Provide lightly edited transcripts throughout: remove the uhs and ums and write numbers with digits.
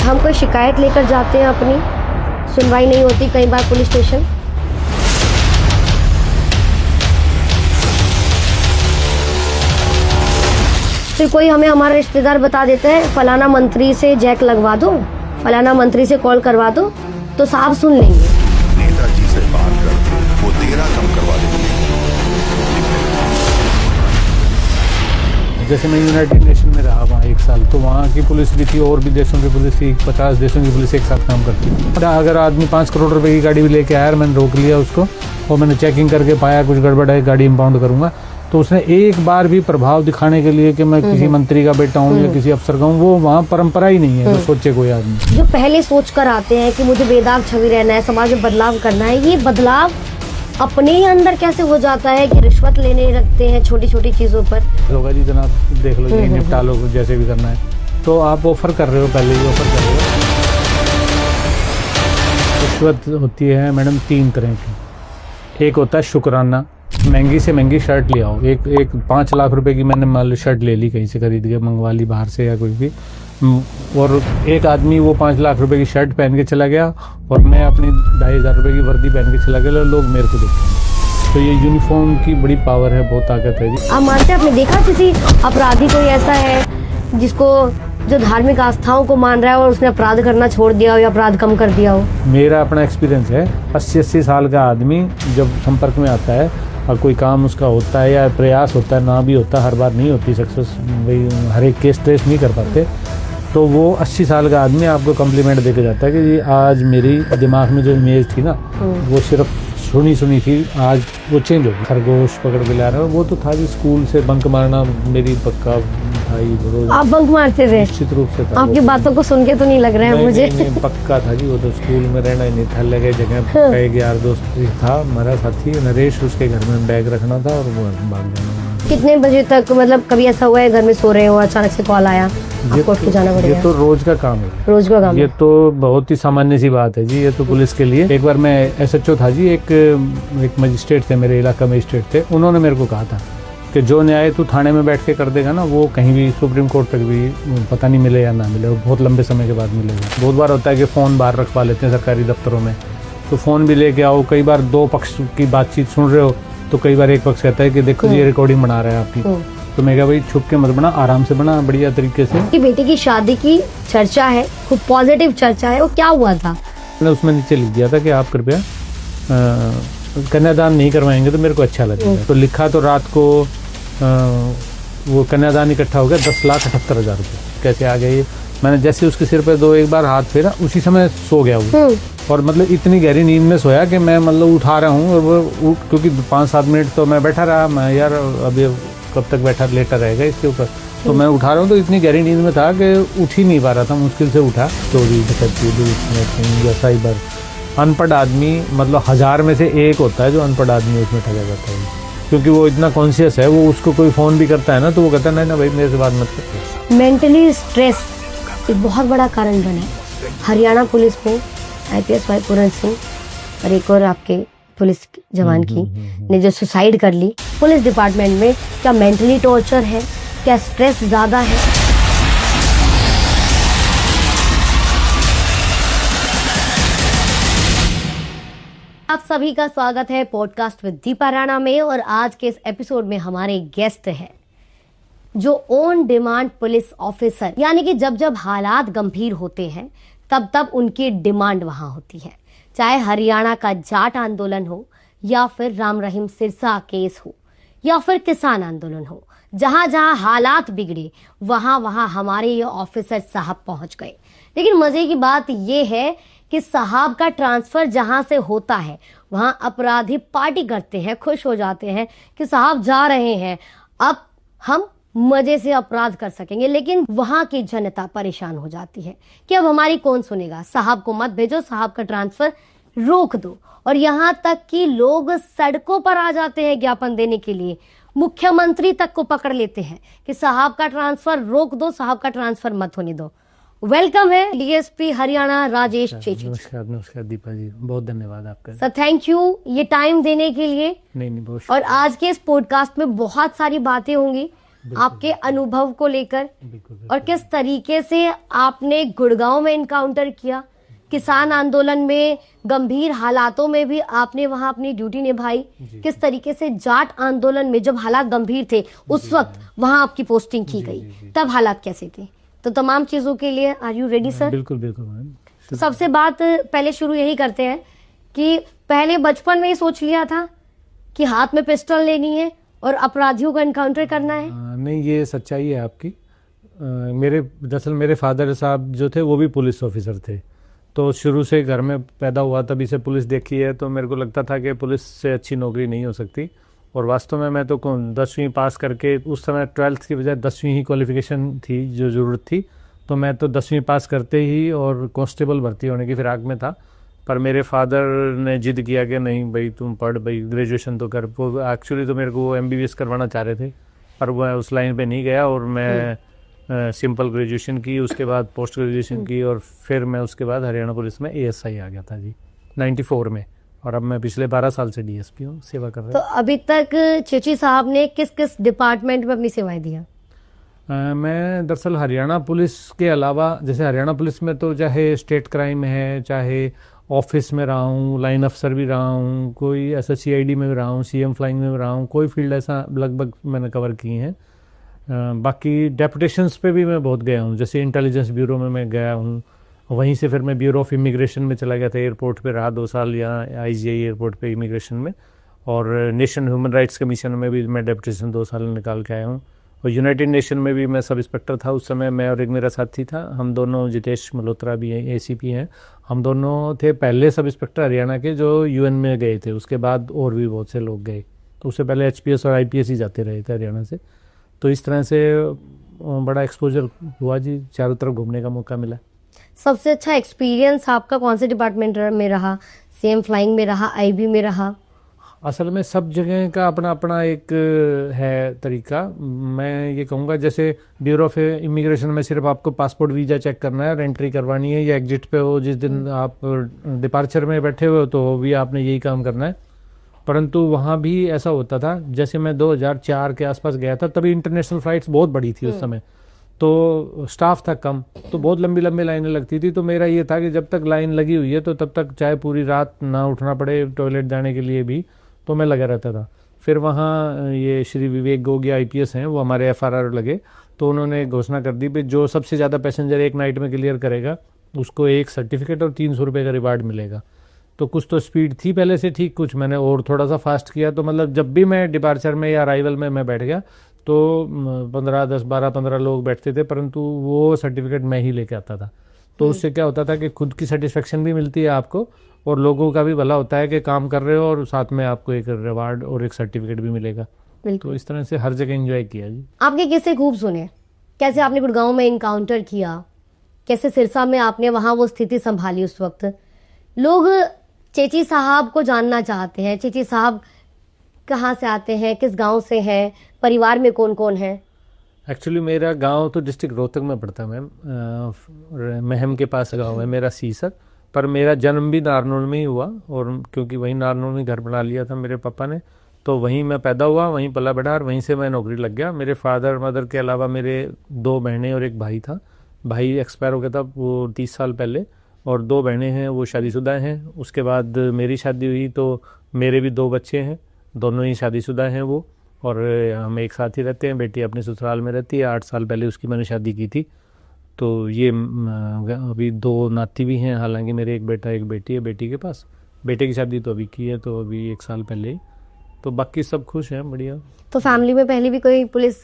हम कोई शिकायत लेकर जाते हैं, अपनी सुनवाई नहीं होती कई बार पुलिस स्टेशन। फिर कोई हमें हमारा रिश्तेदार बता देता है फलाना मंत्री से जैक लगवा दो, फलाना मंत्री से कॉल करवा दो, तो साहब सुन लेंगे। नेताजी से बात करके वो तेरा कम करवा देंगे। जैसे मैं यूनाइटेड नेशन में रहा वहाँ 1 साल, तो वहाँ की पुलिस भी थी और भी देशों की पुलिस थी, 50 देशों की पुलिस एक साथ काम करती थी। अगर आदमी 5 करोड़ रुपए की गाड़ी भी लेके आया, मैंने रोक लिया उसको और मैंने चेकिंग करके पाया कुछ गड़बड़ है, गाड़ी इंपाउंड करूँगा, तो उसने एक बार भी प्रभाव दिखाने के लिए कि मैं किसी मंत्री का बेटा हूँ या किसी अफसर का हूँ, वो वहाँ परंपरा ही नहीं है जो सोचे कोई आदमी। जो पहले सोच कर आते हैं कि मुझे बेदाग छवि रहना है, समाज में बदलाव करना है, ये बदलाव अपने ही अंदर कैसे हो जाता है कि रिश्वत लेने लगते हैं छोटी छोटी चीजों पर। होगा जी जनाब, देख लो जी, निपटा लो जैसे भी करना है, तो आप ऑफर कर रहे हो, पहले ही ऑफर कर रहे हो। रिश्वत होती है मैडम 3 तरह की। एक होता है शुक्राना, महंगी से महंगी शर्ट ले आओ, एक 5 लाख रुपए की मैंने मान लो शर्ट ले ली, कहीं से खरीद के मंगवा ली बाहर से या कोई भी, और एक आदमी वो 5 लाख रुपए की शर्ट पहन के चला गया और मैं अपनी 2,500 रुपए की वर्दी पहन के चला गया, लोग मेरे को देखते। तो ये यूनिफॉर्म की बड़ी पावर है, बहुत ताकत है जी। आप मानते हैं, आपने देखा किसी अपराधी कोई ऐसा है जिसको जो धार्मिक आस्थाओं को मान रहा है और उसने अपराध करना छोड़ दिया हो या अपराध कम कर दिया हो? मेरा अपना एक्सपीरियंस है, 80-80 साल का आदमी जब संपर्क में आता है और कोई काम उसका होता है या प्रयास होता है, ना भी होता, हर बार नहीं होती सक्सेस, भाई हर एक केस ट्रेस नहीं कर पाते, तो वो 80 साल का आदमी आपको कम्प्लीमेंट दे के जाता है कि जी आज मेरी दिमाग में जो इमेज थी ना वो सिर्फ सुनी थी, आज वो चेंज हो गई। खरगोश पकड़ के ला रहा है, वो तो था जी स्कूल से बंक मारना मेरी पक्का भाई। आप बंक मारते थे? निश्चित रूप से था। आपकी बातों को सुन के तो नहीं लग रहा है मुझे। नहीं, पक्का था जी, वो तो स्कूल में रहना ही नहीं था, लगे जगह एक यार दोस्त था हमारा साथी नरेश, उसके घर में बैग रखना था और वो भाग जाना। कितने बजे तक, मतलब कभी ऐसा हुआ है घर में सो रहे हो अचानक से कॉल आया आपको उठ के जाना पड़ेगा? ये तो रोज का काम है, रोज का काम। ये तो बहुत ही सामान्य सी बात है जी, ये तो पुलिस के लिए। एक बार मैं SHO था जी, एक मजिस्ट्रेट थे, मेरे इलाका मजिस्ट्रेट थे, उन्होंने मेरे को कहा था कि जो न्याय तू थाने में बैठ के कर देगा ना, वो कहीं भी सुप्रीम कोर्ट तक भी पता नहीं मिले या ना मिले, वो बहुत लंबे समय के बाद मिलेगा। बहुत बार होता है कि फ़ोन बाहर रखवा लेते हैं सरकारी दफ्तरों में, तो फ़ोन भी लेके आओ, कई बार 2 पक्ष की बातचीत सुन रहे हो, तो कई बार एक पक्ष कहता है कि देखो ये रिकॉर्डिंग बना रहा है आपकी, तो मैं कहा भाई छुप के मत बना, आराम से बना, बढ़िया तरीके से। कि बेटे की शादी की चर्चा है, खूब पॉजिटिव चर्चा है, वो क्या हुआ था? मैंने उसमें नीचे लिख दिया था कि आप कृपया कन्यादान नहीं करवाएंगे तो मेरे को अच्छा लगेगा। तो लिखा तो रात को वो कन्यादान इकट्ठा हो गया 10,78,000 रुपये। कैसे आ गए ये? मैंने जैसे उसके सिर पे 2-1 बार हाथ फेरा, उसी समय सो गया वो, और मतलब इतनी गहरी नींद में सोया कि मैं मतलब उठा रहा हूँ, और वो क्योंकि 5-7 मिनट तो मैं बैठा रहा, मैं यार अभी कब तक बैठा लेटा रहेगा इसके ऊपर, तो मैं उठा रहा हूँ, तो इतनी गहरी नींद में था कि उठ ही नहीं पा रहा था, मुश्किल से उठा। चोरी डकैती या साइबर, अनपढ़ आदमी मतलब 1000 में से 1 होता है जो अनपढ़ आदमी उसमें ठगा जाता है, क्योंकि वो इतना कॉन्शियस है, वो उसको कोई फ़ोन भी करता है ना तो वो कहता है नहीं ना भाई मेरे से बात मत कर। मेंटली स्ट्रेस एक बहुत बड़ा कारण बना। हरियाणा पुलिस में IPS भाई पूरन सिंह और एक और आपके पुलिस जवान की ने जो सुसाइड कर ली, पुलिस डिपार्टमेंट में क्या मेंटली टॉर्चर है, क्या स्ट्रेस ज़्यादा है? आप सभी का स्वागत है पॉडकास्ट विद दीपा राणा में, और आज के इस एपिसोड में हमारे गेस्ट है जो ऑन डिमांड पुलिस ऑफिसर, यानी कि जब जब हालात गंभीर होते हैं तब तब उनकी डिमांड वहां होती है, चाहे हरियाणा का जाट आंदोलन हो या फिर राम रहीम सिरसा केस हो या फिर किसान आंदोलन हो, जहां जहां हालात बिगड़े वहां वहां हमारे ये ऑफिसर साहब पहुंच गए। लेकिन मजे की बात ये है कि साहब का ट्रांसफर जहां से होता है वहां अपराधी पार्टी करते हैं, खुश हो जाते हैं कि साहब जा रहे हैं, अब हम मजे से अपराध कर सकेंगे। लेकिन वहां की जनता परेशान हो जाती है कि अब हमारी कौन सुनेगा, साहब को मत भेजो, साहब का ट्रांसफर रोक दो। और यहाँ तक कि लोग सड़कों पर आ जाते हैं ज्ञापन देने के लिए, मुख्यमंत्री तक को पकड़ लेते हैं कि साहब का ट्रांसफर रोक दो, साहब का ट्रांसफर मत होने दो। वेलकम है DSP हरियाणा राजेश चेची। नमस्कार दीपा जी, बहुत धन्यवाद आपका। सर थैंक यू ये टाइम देने के लिए। नहीं बहुत। और आज के इस पॉडकास्ट में बहुत सारी बातें होंगी आपके अनुभव को लेकर, बिल्कुल और किस तरीके से आपने गुड़गांव में इनकाउंटर किया, किसान आंदोलन में गंभीर हालातों में भी आपने वहां अपनी ड्यूटी निभाई, किस तरीके से जाट आंदोलन में जब हालात गंभीर थे उस वक्त वहां आपकी पोस्टिंग की गई, तब हालात कैसे थे। तो तमाम चीजों के लिए आर यू रेडी सर? बिल्कुल बिल्कुल मैम। सबसे बात पहले शुरू यही करते हैं कि पहले बचपन में ही सोच लिया था कि हाथ में पिस्टल लेनी है और अपराधियों को एनकाउंटर करना है? नहीं, ये सच्चाई है आपकी। मेरे दरअसल मेरे फादर साहब जो थे वो भी पुलिस ऑफिसर थे, तो शुरू से घर में पैदा हुआ तभी से पुलिस देखी है, तो मेरे को लगता था कि पुलिस से अच्छी नौकरी नहीं हो सकती। और वास्तव में मैं तो 10वीं पास करके, उस समय 12th की बजाय 10वीं ही क्वालिफिकेशन थी जो ज़रूरत थी, तो मैं तो 10वीं पास करते ही और कांस्टेबल भर्ती होने की फिराक में था। पर मेरे फादर ने जिद किया कि नहीं भाई तुम पढ़, भाई ग्रेजुएशन तो कर। वो एक्चुअली तो मेरे को MBBS करवाना चाह रहे थे, पर मैं उस लाइन पे नहीं गया और मैं सिंपल ग्रेजुएशन की, उसके बाद पोस्ट ग्रेजुएशन की, और फिर मैं उसके बाद हरियाणा पुलिस में ASI आ गया था जी 94 में। और अब मैं पिछले 12 साल से DSP हूँ, सेवा कर रहा हूँ। तो अभी तक चेची साहब ने किस किस डिपार्टमेंट में अपनी सेवाएं दिया? मैं दरअसल हरियाणा पुलिस के अलावा, जैसे हरियाणा पुलिस में तो चाहे स्टेट क्राइम है, चाहे ऑफिस में रहा हूँ, लाइन अफसर भी रहा हूँ, कोई SSCID में भी रहा हूँ, CM फ्लाइंग में भी रहा हूँ, कोई फील्ड ऐसा लगभग मैंने कवर किए हैं। बाकी डेपुटेशंस पे भी मैं बहुत गया हूँ, जैसे इंटेलिजेंस ब्यूरो में मैं गया हूँ, वहीं से फिर मैं ब्यूरो ऑफ इमिग्रेशन में चला गया था, एयरपोर्ट पे रहा 2 साल, या IGI एयरपोर्ट पे इमिग्रेशन में, और नेशन ह्यूमन राइट्स कमीशन में भी मैं डेपुटेशन 2 साल निकाल के आया हूँ। और यूनाइटेड नेशन में भी मैं सब इंस्पेक्टर था उस समय, मैं और एक मेरा साथी था, हम दोनों, जितेश मल्होत्रा भी हैं, ACP हैं, हम दोनों थे पहले सब इंस्पेक्टर हरियाणा के जो UN में गए थे। उसके बाद और भी बहुत से लोग गए, तो उससे पहले HPS और IPS ही जाते रहे थे हरियाणा से। तो इस तरह से बड़ा एक्सपोजर हुआ जी, चारों तरफ घूमने का मौका मिला। सबसे अच्छा एक्सपीरियंस आपका कौन से डिपार्टमेंट में रहा? CM फ्लाइंग में रहा, IB में रहा? असल में सब जगह का अपना अपना एक है तरीका। मैं ये कहूँगा जैसे ब्यूरो ऑफ इमिग्रेशन में सिर्फ आपको पासपोर्ट वीज़ा चेक करना है, एंट्री करवानी है, या एग्जिट पे हो जिस दिन आप डिपार्चर में बैठे हुए हो तो भी आपने यही काम करना है। परंतु वहाँ भी ऐसा होता था, जैसे मैं 2004 के आसपास गया था, तभी इंटरनेशनल फ्लाइट्स बहुत बड़ी थी उस समय, तो स्टाफ था कम, तो बहुत लंबी लंबी लाइनें लगती थी। तो मेरा ये था कि जब तक लाइन लगी हुई है तो तब तक चाहे पूरी रात ना उठना पड़े टॉयलेट जाने के लिए भी, तो मैं लगा रहता था। फिर वहाँ ये श्री विवेक गोगिया IPS हैं, वो हमारे FRR लगे, तो उन्होंने घोषणा कर दी कि जो सबसे ज़्यादा पैसेंजर एक नाइट में क्लियर करेगा उसको एक सर्टिफिकेट और 300 रुपये का रिवार्ड मिलेगा। तो कुछ तो स्पीड थी पहले से ठीक, कुछ मैंने और थोड़ा सा फास्ट किया, तो मतलब जब भी मैं डिपार्चर में या अराइवल में मैं बैठ गया तो 12 लोग बैठते थे, परंतु वो सर्टिफिकेट मैं ही लेके आता था। तो उससे क्या होता था कि खुद की सेटिस्फेक्शन भी मिलती है आपको, और लोगों का भी भला होता है कि काम कर रहे हो और साथ में आपको एक रिवार्ड और एक सर्टिफिकेट भी मिलेगा। तो इस तरह से हर जगह एंजॉय किया जी। आपके किस्से खूब सुने, कैसे आपने गुड़गांव में इनकाउंटर किया, कैसे सिरसा में आपने वहां वो स्थिति संभाली। उस वक्त लोग चेची साहब को जानना चाहते हैं, चेची साहब कहाँ से आते हैं, किस गांव से हैं, परिवार में कौन कौन है? एक्चुअली मेरा गांव तो डिस्ट्रिक्ट रोहतक में पड़ता है मैम, महम के पास गांव है मेरा सीसर, पर मेरा जन्म भी नारनौल में ही हुआ, और क्योंकि वहीं नारनौल में घर बना लिया था मेरे पापा ने, तो वहीं मैं पैदा हुआ, वहीं पला बढ़ा, और वहीं से मैं नौकरी लग गया। मेरे फादर मदर के अलावा मेरे 2 बहनें और एक भाई था। भाई एक्सपायर हो गया था वो 30 साल पहले, और 2 बहनें हैं वो शादीशुदा हैं। उसके बाद मेरी शादी हुई तो मेरे भी 2 बच्चे हैं, दोनों ही शादीशुदा हैं वो, और हम एक साथ ही रहते हैं। बेटी अपने ससुराल में रहती है, 8 साल पहले उसकी मैंने शादी की थी। तो ये अभी 2 नाती भी हैं, हालांकि मेरे एक बेटा एक बेटी है बेटी के पास। बेटे की शादी तो अभी की है, तो अभी 1 साल पहले ही। तो बाकी सब खुश हैं, बढ़िया। तो फैमिली में पहले भी कोई पुलिस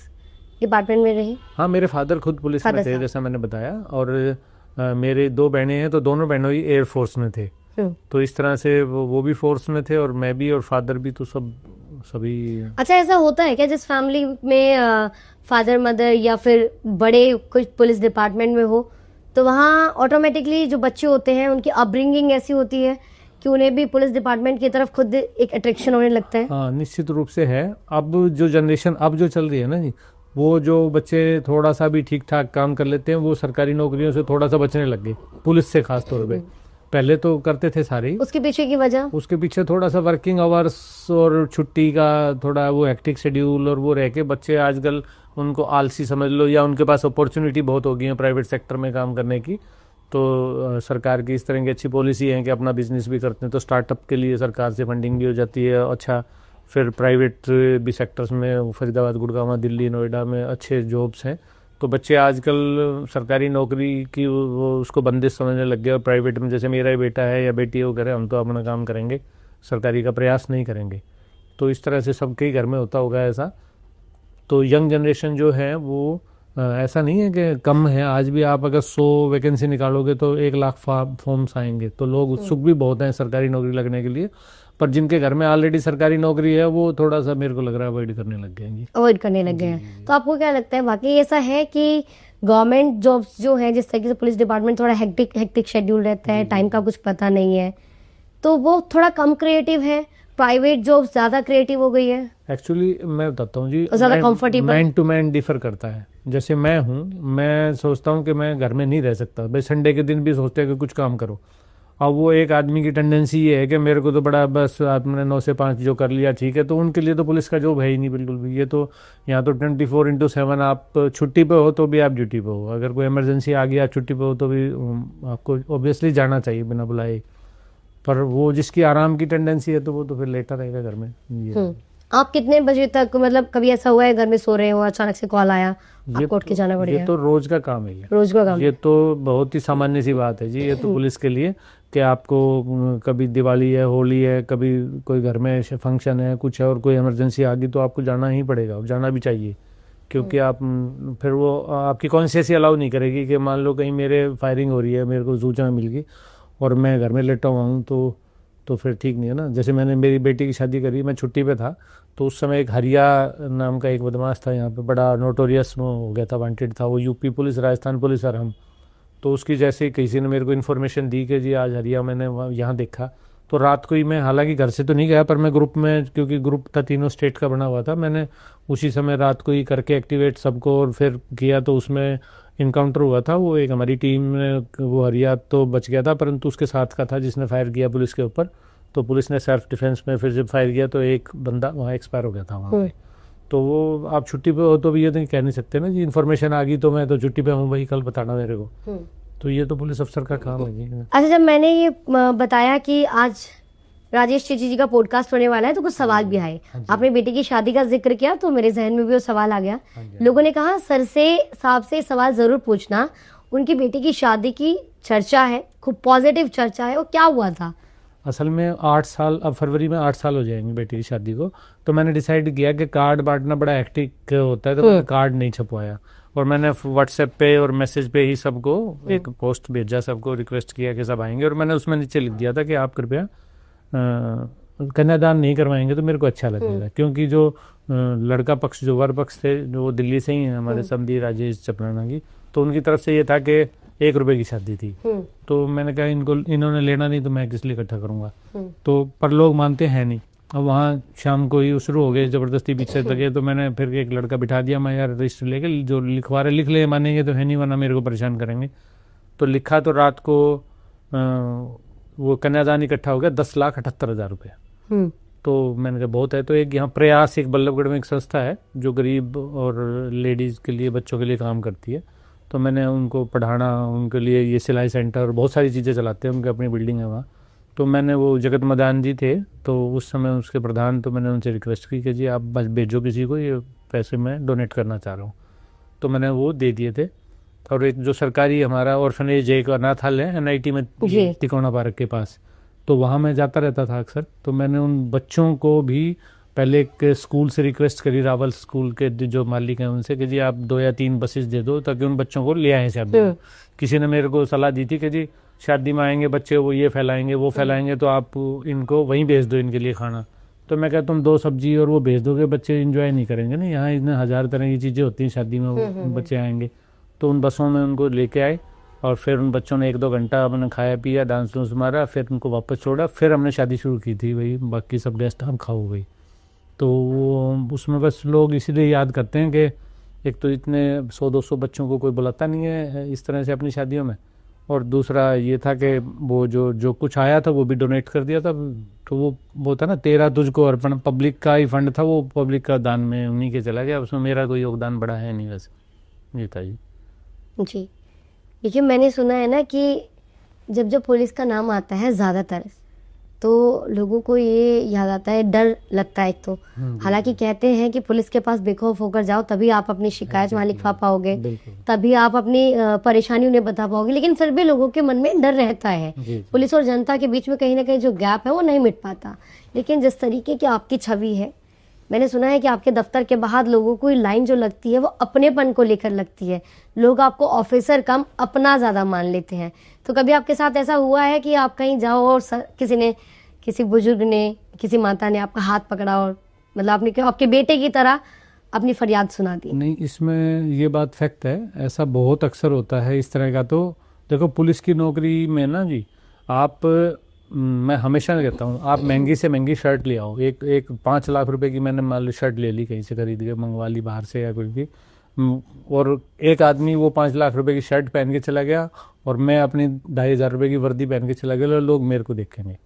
डिपार्टमेंट में रही? हाँ, मेरे फादर खुद पुलिस में थे, जैसा मैंने बताया, और मेरे 2 बहनें हैं, तो दोनों बहनों ही एयरफोर्स में थे। तो इस तरह से वो भी फोर्स में थे और मैं भी, और फादर भी, तो सभी। अच्छा, ऐसा होता है क्या जिस फैमिली में फादर मदर या फिर बड़े कुछ पुलिस डिपार्टमेंट में हो, तो वहाँ ऑटोमेटिकली जो बच्चे होते हैं उनकी अपब्रिंगिंग ऐसी होती है कि उन्हें भी पुलिस डिपार्टमेंट की तरफ खुद एक अट्रैक्शन होने लगता है? हाँ, निश्चित रूप से है। अब जो जनरेशन अब जो चल रही है ना जी, वो जो बच्चे थोड़ा सा भी ठीक ठाक काम कर लेते हैं, वो सरकारी नौकरियों से थोड़ा सा बचने लग गए, पुलिस से खास तौर पे। पहले तो करते थे सारे ही। उसके पीछे की वजह? उसके पीछे थोड़ा सा वर्किंग आवर्स और छुट्टी का थोड़ा वो हेक्टिक शेड्यूल, और वो रह के बच्चे आजकल उनको आलसी समझ लो या उनके पास अपॉर्चुनिटी बहुत हो गई है प्राइवेट सेक्टर में काम करने की, तो सरकार की इस तरह की अच्छी पॉलिसी है कि अपना बिजनेस भी करते हैं, तो स्टार्टअप के लिए सरकार से फंडिंग भी हो जाती है। अच्छा, फिर प्राइवेट भी सेक्टर्स में फरीदाबाद, गुड़गांव, दिल्ली, नोएडा में अच्छे जॉब्स हैं। तो बच्चे आजकल सरकारी नौकरी की वो उसको बंदिश समझने लग गए और प्राइवेट में, जैसे मेरा ही बेटा है या बेटी है, वो करे हम तो अपना काम करेंगे, सरकारी का प्रयास नहीं करेंगे। तो इस तरह से सबके ही घर में होता होगा ऐसा। तो यंग जनरेशन जो है वो ऐसा नहीं है कि कम है, आज भी आप अगर 100 वैकेंसी निकालोगे तो 1 लाख फॉर्म्स आएंगे। तो लोग उत्सुक भी बहुत हैं सरकारी नौकरी लगने के लिए, पर जिनके घर में ऑलरेडी सरकारी नौकरी है वो थोड़ा सा मेरे को लग रहा है अवॉइड करने लग गए हैं। अवॉइड करने लग गए हैं। तो आपको क्या लगता है, वाकई ऐसा है कि गवर्नमेंट जॉब्स जो है, जिस तरीके से पुलिस डिपार्टमेंट थोड़ा हेक्टिक शेड्यूल रहता है, टाइम का कुछ पता नहीं है, तो वो थोड़ा कम क्रिएटिव है, प्राइवेट जॉब्स ज्यादा क्रिएटिव हो गई है? एक्चुअली मैं बताता हूँ जी, ज्यादा comfortable, man to man differ करता है। जैसे मैं हूँ, मैं सोचता हूँ कि मैं घर में नहीं रह सकता भाई, संडे के दिन भी सोचते हैं कि कुछ काम करो। अब वो एक आदमी की टेंडेंसी ये है कि मेरे को तो बड़ा बस आपने 9 से 5 जो कर लिया ठीक है, तो उनके लिए तो पुलिस का जॉब है ही नहीं बिल्कुल भी। ये तो यहाँ तो 24/7 आप छुट्टी पे हो तो भी आप ड्यूटी पे हो, अगर कोई इमरजेंसी आ गई आप छुट्टी पे हो तो भी आपको ऑब्वियसली जाना चाहिए बिना बुलाए। पर वो जिसकी आराम की टेंडेंसी है तो वो तो फिर लेटा रहेगा घर में। ये आप कितने बजे तक, मतलब कभी ऐसा हुआ है घर में सो रहे हो, अचानक से कॉल आया, आपको उठ के जाना पड़ेगा? ये तो रोज का काम है, रोज का काम। ये तो बहुत ही सामान्य सी बात है जी। ये तो पुलिस के लिए कि आपको कभी दिवाली है, होली है, कभी कोई घर में फंक्शन है, कुछ है और कोई इमरजेंसी आ गई तो आपको जाना ही पड़ेगा, जाना भी चाहिए। क्योंकि आप फिर वो आपकी कॉन्शियस ही अलाउ नहीं करेगी कि मान लो कहीं मेरे फायरिंग हो रही है, मेरे को सूचना मिल गई और मैं घर में लेटा हुआ हूँ, तो फिर ठीक नहीं है ना। जैसे मैंने मेरी बेटी की शादी करी, मैं छुट्टी पे था, तो उस समय एक हरिया नाम का एक बदमाश था यहाँ पे, बड़ा नोटोरियस हो गया था, वांटेड था वो, यूपी पुलिस, राजस्थान पुलिस और हम। तो उसकी जैसे किसी ने मेरे को इन्फॉर्मेशन दी कि जी आज हरिया मैंने यहाँ देखा, तो रात को ही मैं, हालांकि घर से तो नहीं गया, पर मैं ग्रुप में, क्योंकि ग्रुप था तीनों स्टेट का बना हुआ था, मैंने उसी समय रात को ही करके एक्टिवेट सबको और फिर किया, तो उसमें इनकाउंटर हुआ था। वो एक हमारी टीम में, वो हरिया तो बच गया था, परंतु उसके साथ का था जिसने फायर किया पुलिस के ऊपर। तो पुलिस ने सेल्फ डिफेंस में फिर जब फायर किया तो एक बंदा वहाँ एक्सपायर हो गया था वहाँ पे। तो वो आप छुट्टी पे हो तो भी ये तो कह नहीं सकते ना जी, इन्फॉर्मेशन आ गई तो मैं तो छुट्टी पे हूँ भाई, कल बताना मेरे को। तो ये तो पुलिस अफसर का काम है जी। अच्छा, जब मैंने ये बताया कि आज राजेश चेची जी का पॉडकास्ट होने वाला है, तो कुछ सवाल भी आए। आपने बेटी की शादी का जिक्र किया तो मेरे जहन में भी वो सवाल आ गया। लोगों ने कहा सर से, साहब से सवाल जरूर पूछना, उनकी बेटी की शादी की चर्चा है, खूब पॉजिटिव चर्चा है, वो क्या हुआ था? असल में 8 साल, अब फरवरी में 8 साल हो जाएंगे बेटी की शादी को। तो मैंने डिसाइड किया कि कार्ड बांटना बड़ा हेक्टिक होता है, तो मैंने कार्ड नहीं छपवाया और मैंने व्हाट्सएप पे और मैसेज पे ही सबको एक पोस्ट भेजा, सबको रिक्वेस्ट किया कि सब आएंगे। और मैंने उसमें नीचे लिख दिया था कि आप कृपया कन्यादान नहीं करवाएंगे तो मेरे को अच्छा लगेगा, क्योंकि जो लड़का पक्ष, जो वर पक्ष थे, जो दिल्ली से ही हैं हमारे समधी राजेश चपराना की, तो उनकी तरफ से ये था कि 1 रुपए की शादी थी। तो मैंने कहा इन्होंने लेना नहीं तो मैं किस लिए इकट्ठा करूंगा। तो पर लोग मानते हैं नहीं। अब वहाँ शाम को ही शुरू हो गए जबरदस्ती पीछे लगे, तो मैंने फिर एक लड़का बिठा दिया, मैं यार रजिस्टर लेके जो लिखवा रहे लिख ले, मानेंगे तो है नहीं, वरना मेरे को परेशान करेंगे। तो लिखा, तो रात को वो कन्यादान इकट्ठा हो गया 10,78,000 रुपये। तो मैंने कहा बहुत है। तो एक यहाँ प्रयास, एक बल्लभगढ़ में एक संस्था है जो गरीब और लेडीज़ के लिए, बच्चों के लिए काम करती है। तो मैंने उनको पढ़ाना, उनके लिए ये सिलाई सेंटर, बहुत सारी चीज़ें चलाते हैं, उनकी अपनी बिल्डिंग है वहाँ। तो मैंने, वो जगत मदान जी थे तो उस समय उसके प्रधान, तो मैंने उनसे रिक्वेस्ट की कि जी आप बस भेजो किसी को, ये पैसे मैं डोनेट करना चाह रहा हूँ। तो मैंने वो दे दिए थे। और एक जो सरकारी हमारा ऑर्फनेज, एक अनाथालय है NIT में तिकोना पार्क के पास, तो वहाँ मैं जाता रहता था अक्सर। तो मैंने उन बच्चों को भी पहले एक स्कूल से रिक्वेस्ट करी, रावल स्कूल के जो मालिक हैं उनसे, कि जी आप 2 या 3 बसेस दे दो ताकि उन बच्चों को ले आए शादी में। किसी ने मेरे को सलाह दी थी कि जी शादी में आएंगे बच्चे, वो ये फैलाएंगे वो फैलाएंगे, तो आप इनको वहीं भेज दो इनके लिए खाना। तो मैं कहता तुम 2 सब्जी और वो भेज दोगे, बच्चे इंजॉय नहीं करेंगे ना, यहाँ इतने 1000 तरह की चीज़ें होती हैं शादी में, वो बच्चे आएंगे। तो उन बसों में उनको लेके आए और फिर उन बच्चों ने 1-2 घंटा अपने खाया पिया, डांस डूंस मारा, फिर उनको वापस छोड़ा, फिर हमने शादी शुरू की थी। भाई बाकी सब गेस्ट हम खाओ गई। तो वो उसमें बस लोग इसीलिए याद करते हैं कि एक तो इतने 100-200 बच्चों को कोई बुलाता नहीं है इस तरह से अपनी शादियों में, और दूसरा ये था कि वो जो कुछ आया था वो भी डोनेट कर दिया था। तो वो था ना, तेरा तुझको अर्पण, पब्लिक का ही फंड था, वो पब्लिक का दान में उन्हीं के चला गया, उसमें मेरा कोई योगदान बड़ा है नहीं वैसे। ये था जी। जी, देखिए मैंने सुना है ना कि जब पुलिस का नाम आता है ज़्यादातर तो लोगों को ये याद आता है, डर लगता है एक तो। हालांकि कहते हैं कि पुलिस के पास बेखौफ होकर जाओ तभी आप अपनी शिकायत वहाँ लिखवा पाओगे, तभी आप अपनी परेशानी उन्हें बता पाओगे, लेकिन फिर भी लोगों के मन में डर रहता है। पुलिस और जनता के बीच में कहीं ना कहीं जो गैप है वो नहीं मिट पाता। लेकिन जिस तरीके की आपकी छवि है, मैंने सुना है कि आपके दफ्तर के बाहर लोगों को लाइन जो लगती है वो अपनेपन को लेकर लगती है, लोग आपको ऑफिसर कम अपना ज़्यादा मान लेते हैं। तो कभी आपके साथ ऐसा हुआ है कि आप कहीं जाओ और किसी बुजुर्ग ने, किसी माता ने आपका हाथ पकड़ा और मतलब आपने आपके बेटे की तरह अपनी फरियाद सुना दी? नहीं, इसमें ये बात फैक्ट है, ऐसा बहुत अक्सर होता है इस तरह का। तो देखो पुलिस की नौकरी में ना जी, मैं हमेशा कहता हूँ, आप महंगी से महंगी शर्ट ले आओ, एक 5 लाख रुपए की मैंने मान ली शर्ट ले ली, कहीं से खरीद के मंगवा ली बाहर से या कुछ भी, और एक आदमी वो 5 लाख रुपए की शर्ट पहन के चला गया और मैं अपनी 2,500 रुपए की वर्दी पहन के चला गया, लोग मेरे को देखेंगे।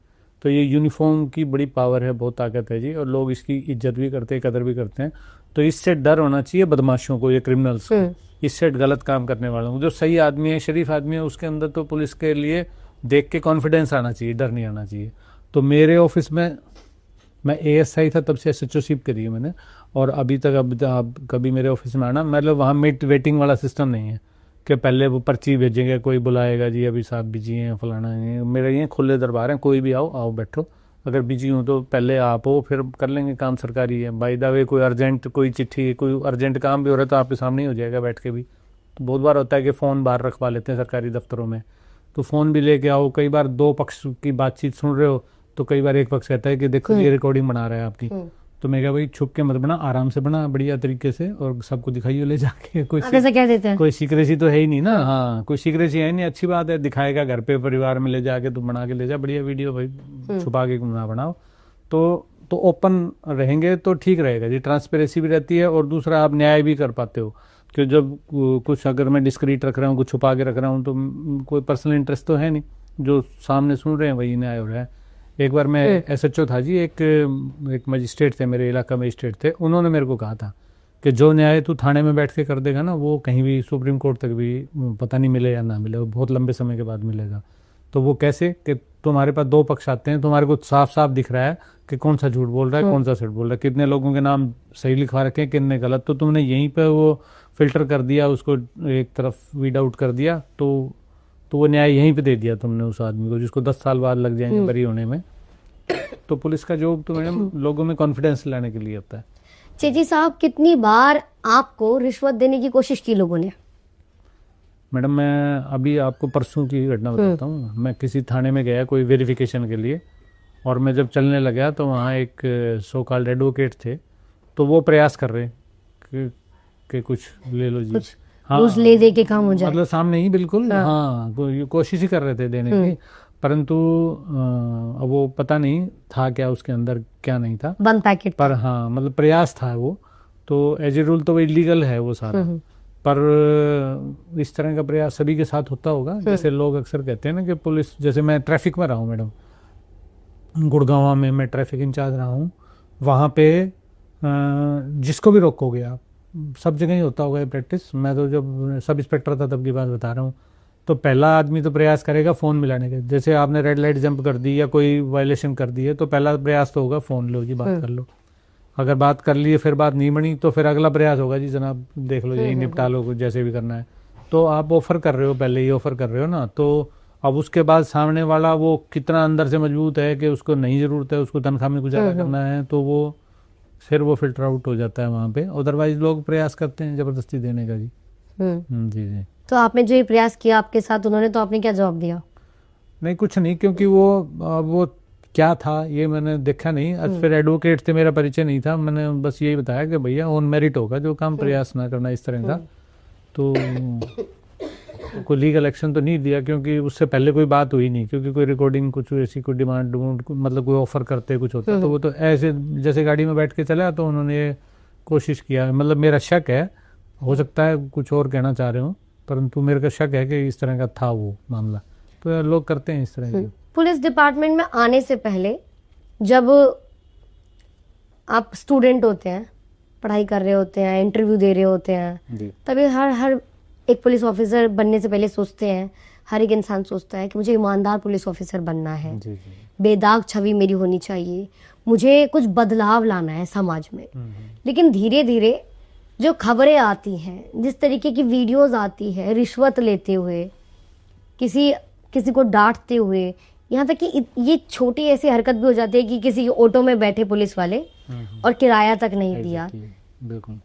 तो ये यूनिफॉर्म की बड़ी पावर है, बहुत ताकत है जी, और लोग इसकी इज्जत भी करते हैं, कदर भी करते हैं। तो इससे डर होना चाहिए बदमाशों को, ये क्रिमिनल्स को, इससे गलत काम करने वालों को। जो सही आदमी है, शरीफ आदमी है, उसके अंदर तो पुलिस के लिए देख के कॉन्फिडेंस आना चाहिए, डर नहीं आना चाहिए। तो मेरे ऑफिस में, मैं ASI था तब से SHO करी है मैंने, और अभी तक अब कभी मेरे ऑफिस में आना, मतलब वहाँ वेटिंग वाला सिस्टम नहीं है कि पहले वो पर्ची भेजेंगे, कोई बुलाएगा जी अभी साहब बिजी हैं फलाना है। मेरे ये खुले दरबार हैं, कोई भी आओ बैठो, अगर बिजी हो तो पहले आप हो, फिर कर लेंगे काम, सरकारी है। बाय द वे कोई अर्जेंट, कोई चिट्ठी, कोई अर्जेंट काम भी हो रहा है तो आपके सामने ही हो जाएगा बैठ के भी। तो बहुत बार होता है कि फ़ोन बाहर रखवा लेते हैं सरकारी दफ्तरों में, तो फ़ोन भी लेके आओ। कई बार 2 पक्ष की बातचीत सुन रहे हो तो कई बार एक पक्ष कहता है कि देखो ये रिकॉर्डिंग बना रहा है आपकी, तो मैं कहा भाई छुप के मत बना, आराम से बना, बढ़िया तरीके से, और सबको दिखाइए ले जाके। कोई क्या देते हैं? कोई सीक्रेसी तो है ही नहीं ना। हाँ, कोई सीक्रेसी है नहीं, अच्छी बात है, दिखाएगा घर पे परिवार में ले जाके, तो बना के ले जा, बढ़िया वीडियो भाई, छुपा के ना बनाओ। तो ओपन रहेंगे तो ठीक रहेगा जी, ट्रांसपेरेंसी भी रहती है, और दूसरा आप न्याय भी कर पाते हो। कि जब कुछ अगर मैं डिस्क्रीट रख रहा हूँ, कुछ छुपा के रख रहा हूँ, तो कोई पर्सनल इंटरेस्ट तो है नहीं, जो सामने सुन रहे हैं वही न्याय हो रहा है। एक बार मैं SHO था जी, एक मजिस्ट्रेट थे, मेरे इलाका मजिस्ट्रेट थे, उन्होंने मेरे को कहा था कि जो न्याय तू थाने में बैठ के कर देगा ना, वो कहीं भी सुप्रीम कोर्ट तक भी पता नहीं मिले या ना मिले, वो बहुत लंबे समय के बाद मिलेगा। तो वो कैसे कि तुम्हारे पास 2 पक्ष आते हैं, तुम्हारे को साफ साफ दिख रहा है कि कौन सा झूठ बोल रहा है, कौन सा सच बोल रहा है, कितने लोगों के नाम सही लिखवा रखे हैं, कितने गलत, तो तुमने यहीं पे वो फिल्टर कर दिया, उसको एक तरफ वीड आउट कर दिया, तो वो न्याय यहीं पे दे दिया तुमने उस आदमी को, जिसको 10 साल बाद लग जाएंगे बरी होने में। तो पुलिस का जॉब तो मैडम लोगों में कॉन्फिडेंस लाने के लिए होता है। चेची साहब, कितनी बार आपको रिश्वत देने की कोशिश की लोगों ने? मैडम मैं अभी आपको परसों की घटना बताता हूँ। मैं किसी थाने में गया कोई वेरिफिकेशन के लिए, और मैं जब चलने लगा तो वहाँ एक सो कॉल्ड एडवोकेट थे, तो वो प्रयास कर रहे कि कुछ ले लो जी, हाँ, ले दे के काम हो जाए, मतलब सामने ही बिल्कुल, हाँ कोशिश ही कर रहे थे देने की, परंतु अब वो पता नहीं था क्या उसके अंदर, क्या नहीं था, बंद पैकेट, पर हाँ मतलब प्रयास था वो। तो एज ए रूल तो वो इलीगल है वो सारा, पर इस तरह का प्रयास सभी के साथ होता होगा। जैसे लोग अक्सर कहते हैं ना कि पुलिस, जैसे मैं ट्रैफिक में रहा हूँ मैडम, गुड़गांव में मैं ट्रैफिक इंचार्ज रहा हूँ, वहाँ पे जिसको भी रोकोगे आप, सब जगह ही होता होगा ये प्रैक्टिस। मैं तो जब सब इंस्पेक्टर था तब की बात बता रहा हूँ, तो पहला आदमी तो प्रयास करेगा फ़ोन मिलाने का। जैसे आपने रेड लाइट जंप कर दी या कोई वायलेशन कर दी है, तो पहला प्रयास तो होगा फ़ोन लो जी, बात कर लो। अगर बात कर लिए फिर बात नहीं बनी, तो फिर अगला प्रयास होगा जी जनाब देख लो, यही निपटा लो, कुछ जैसे भी करना है। तो आप ऑफर कर रहे हो, पहले ही ऑफर कर रहे हो ना, तो अब उसके बाद सामने वाला वो कितना अंदर से मजबूत है कि उसको नहीं ज़रूरत है, उसको तनख्वाह में गुजारा करना है, तो वो फिर वो फिल्टर आउट हो जाता है वहाँ पे। अदरवाइज लोग प्रयास करते हैं ज़बरदस्ती देने का जी। जी जी। तो आपने जो ये प्रयास किया आपके साथ उन्होंने, तो आपने क्या जवाब दिया? नहीं कुछ नहीं, क्योंकि वो क्या था ये मैंने देखा नहीं। आज फिर एडवोकेट थे, मेरा परिचय नहीं था, मैंने बस यही बताया कि भैया ऑन मेरिट होगा जो काम, प्रयास ना करना इस तरह का। तो कोई लीगल एक्शन तो नहीं दिया, क्योंकि उससे पहले कोई बात हुई नहीं, क्योंकि कोई रिकॉर्डिंग कुछ ऐसी कोई डिमांड मतलब कोई ऑफर करते कुछ होता, तो वो तो ऐसे जैसे गाड़ी में बैठ के चला, तो उन्होंने कोशिश किया। मतलब मेरा शक है, हो सकता है कुछ और कहना चाह रहे हो, परंतु मेरे का शक है कि इस तरह का था वो मामला, तो लोग करते हैं इस तरह की। पुलिस डिपार्टमेंट में आने से पहले जब आप स्टूडेंट होते हैं, पढ़ाई कर रहे होते हैं, इंटरव्यू दे रहे होते हैं, जी तभी हर एक पुलिस ऑफिसर बनने से पहले सोचते हैं, हर एक इंसान सोचता है कि मुझे ईमानदार पुलिस ऑफिसर बनना है, जी जी। बेदाग छवि मेरी होनी चाहिए, मुझे कुछ बदलाव लाना है समाज में। लेकिन धीरे धीरे जो खबरें आती हैं, जिस तरीके की वीडियोस आती है रिश्वत लेते हुए, किसी को डांटते हुए, यहाँ तक कि ये छोटी ऐसी हरकत भी हो जाती है कि किसी ऑटो में बैठे पुलिस वाले और किराया तक नहीं दिया। बिल्कुल।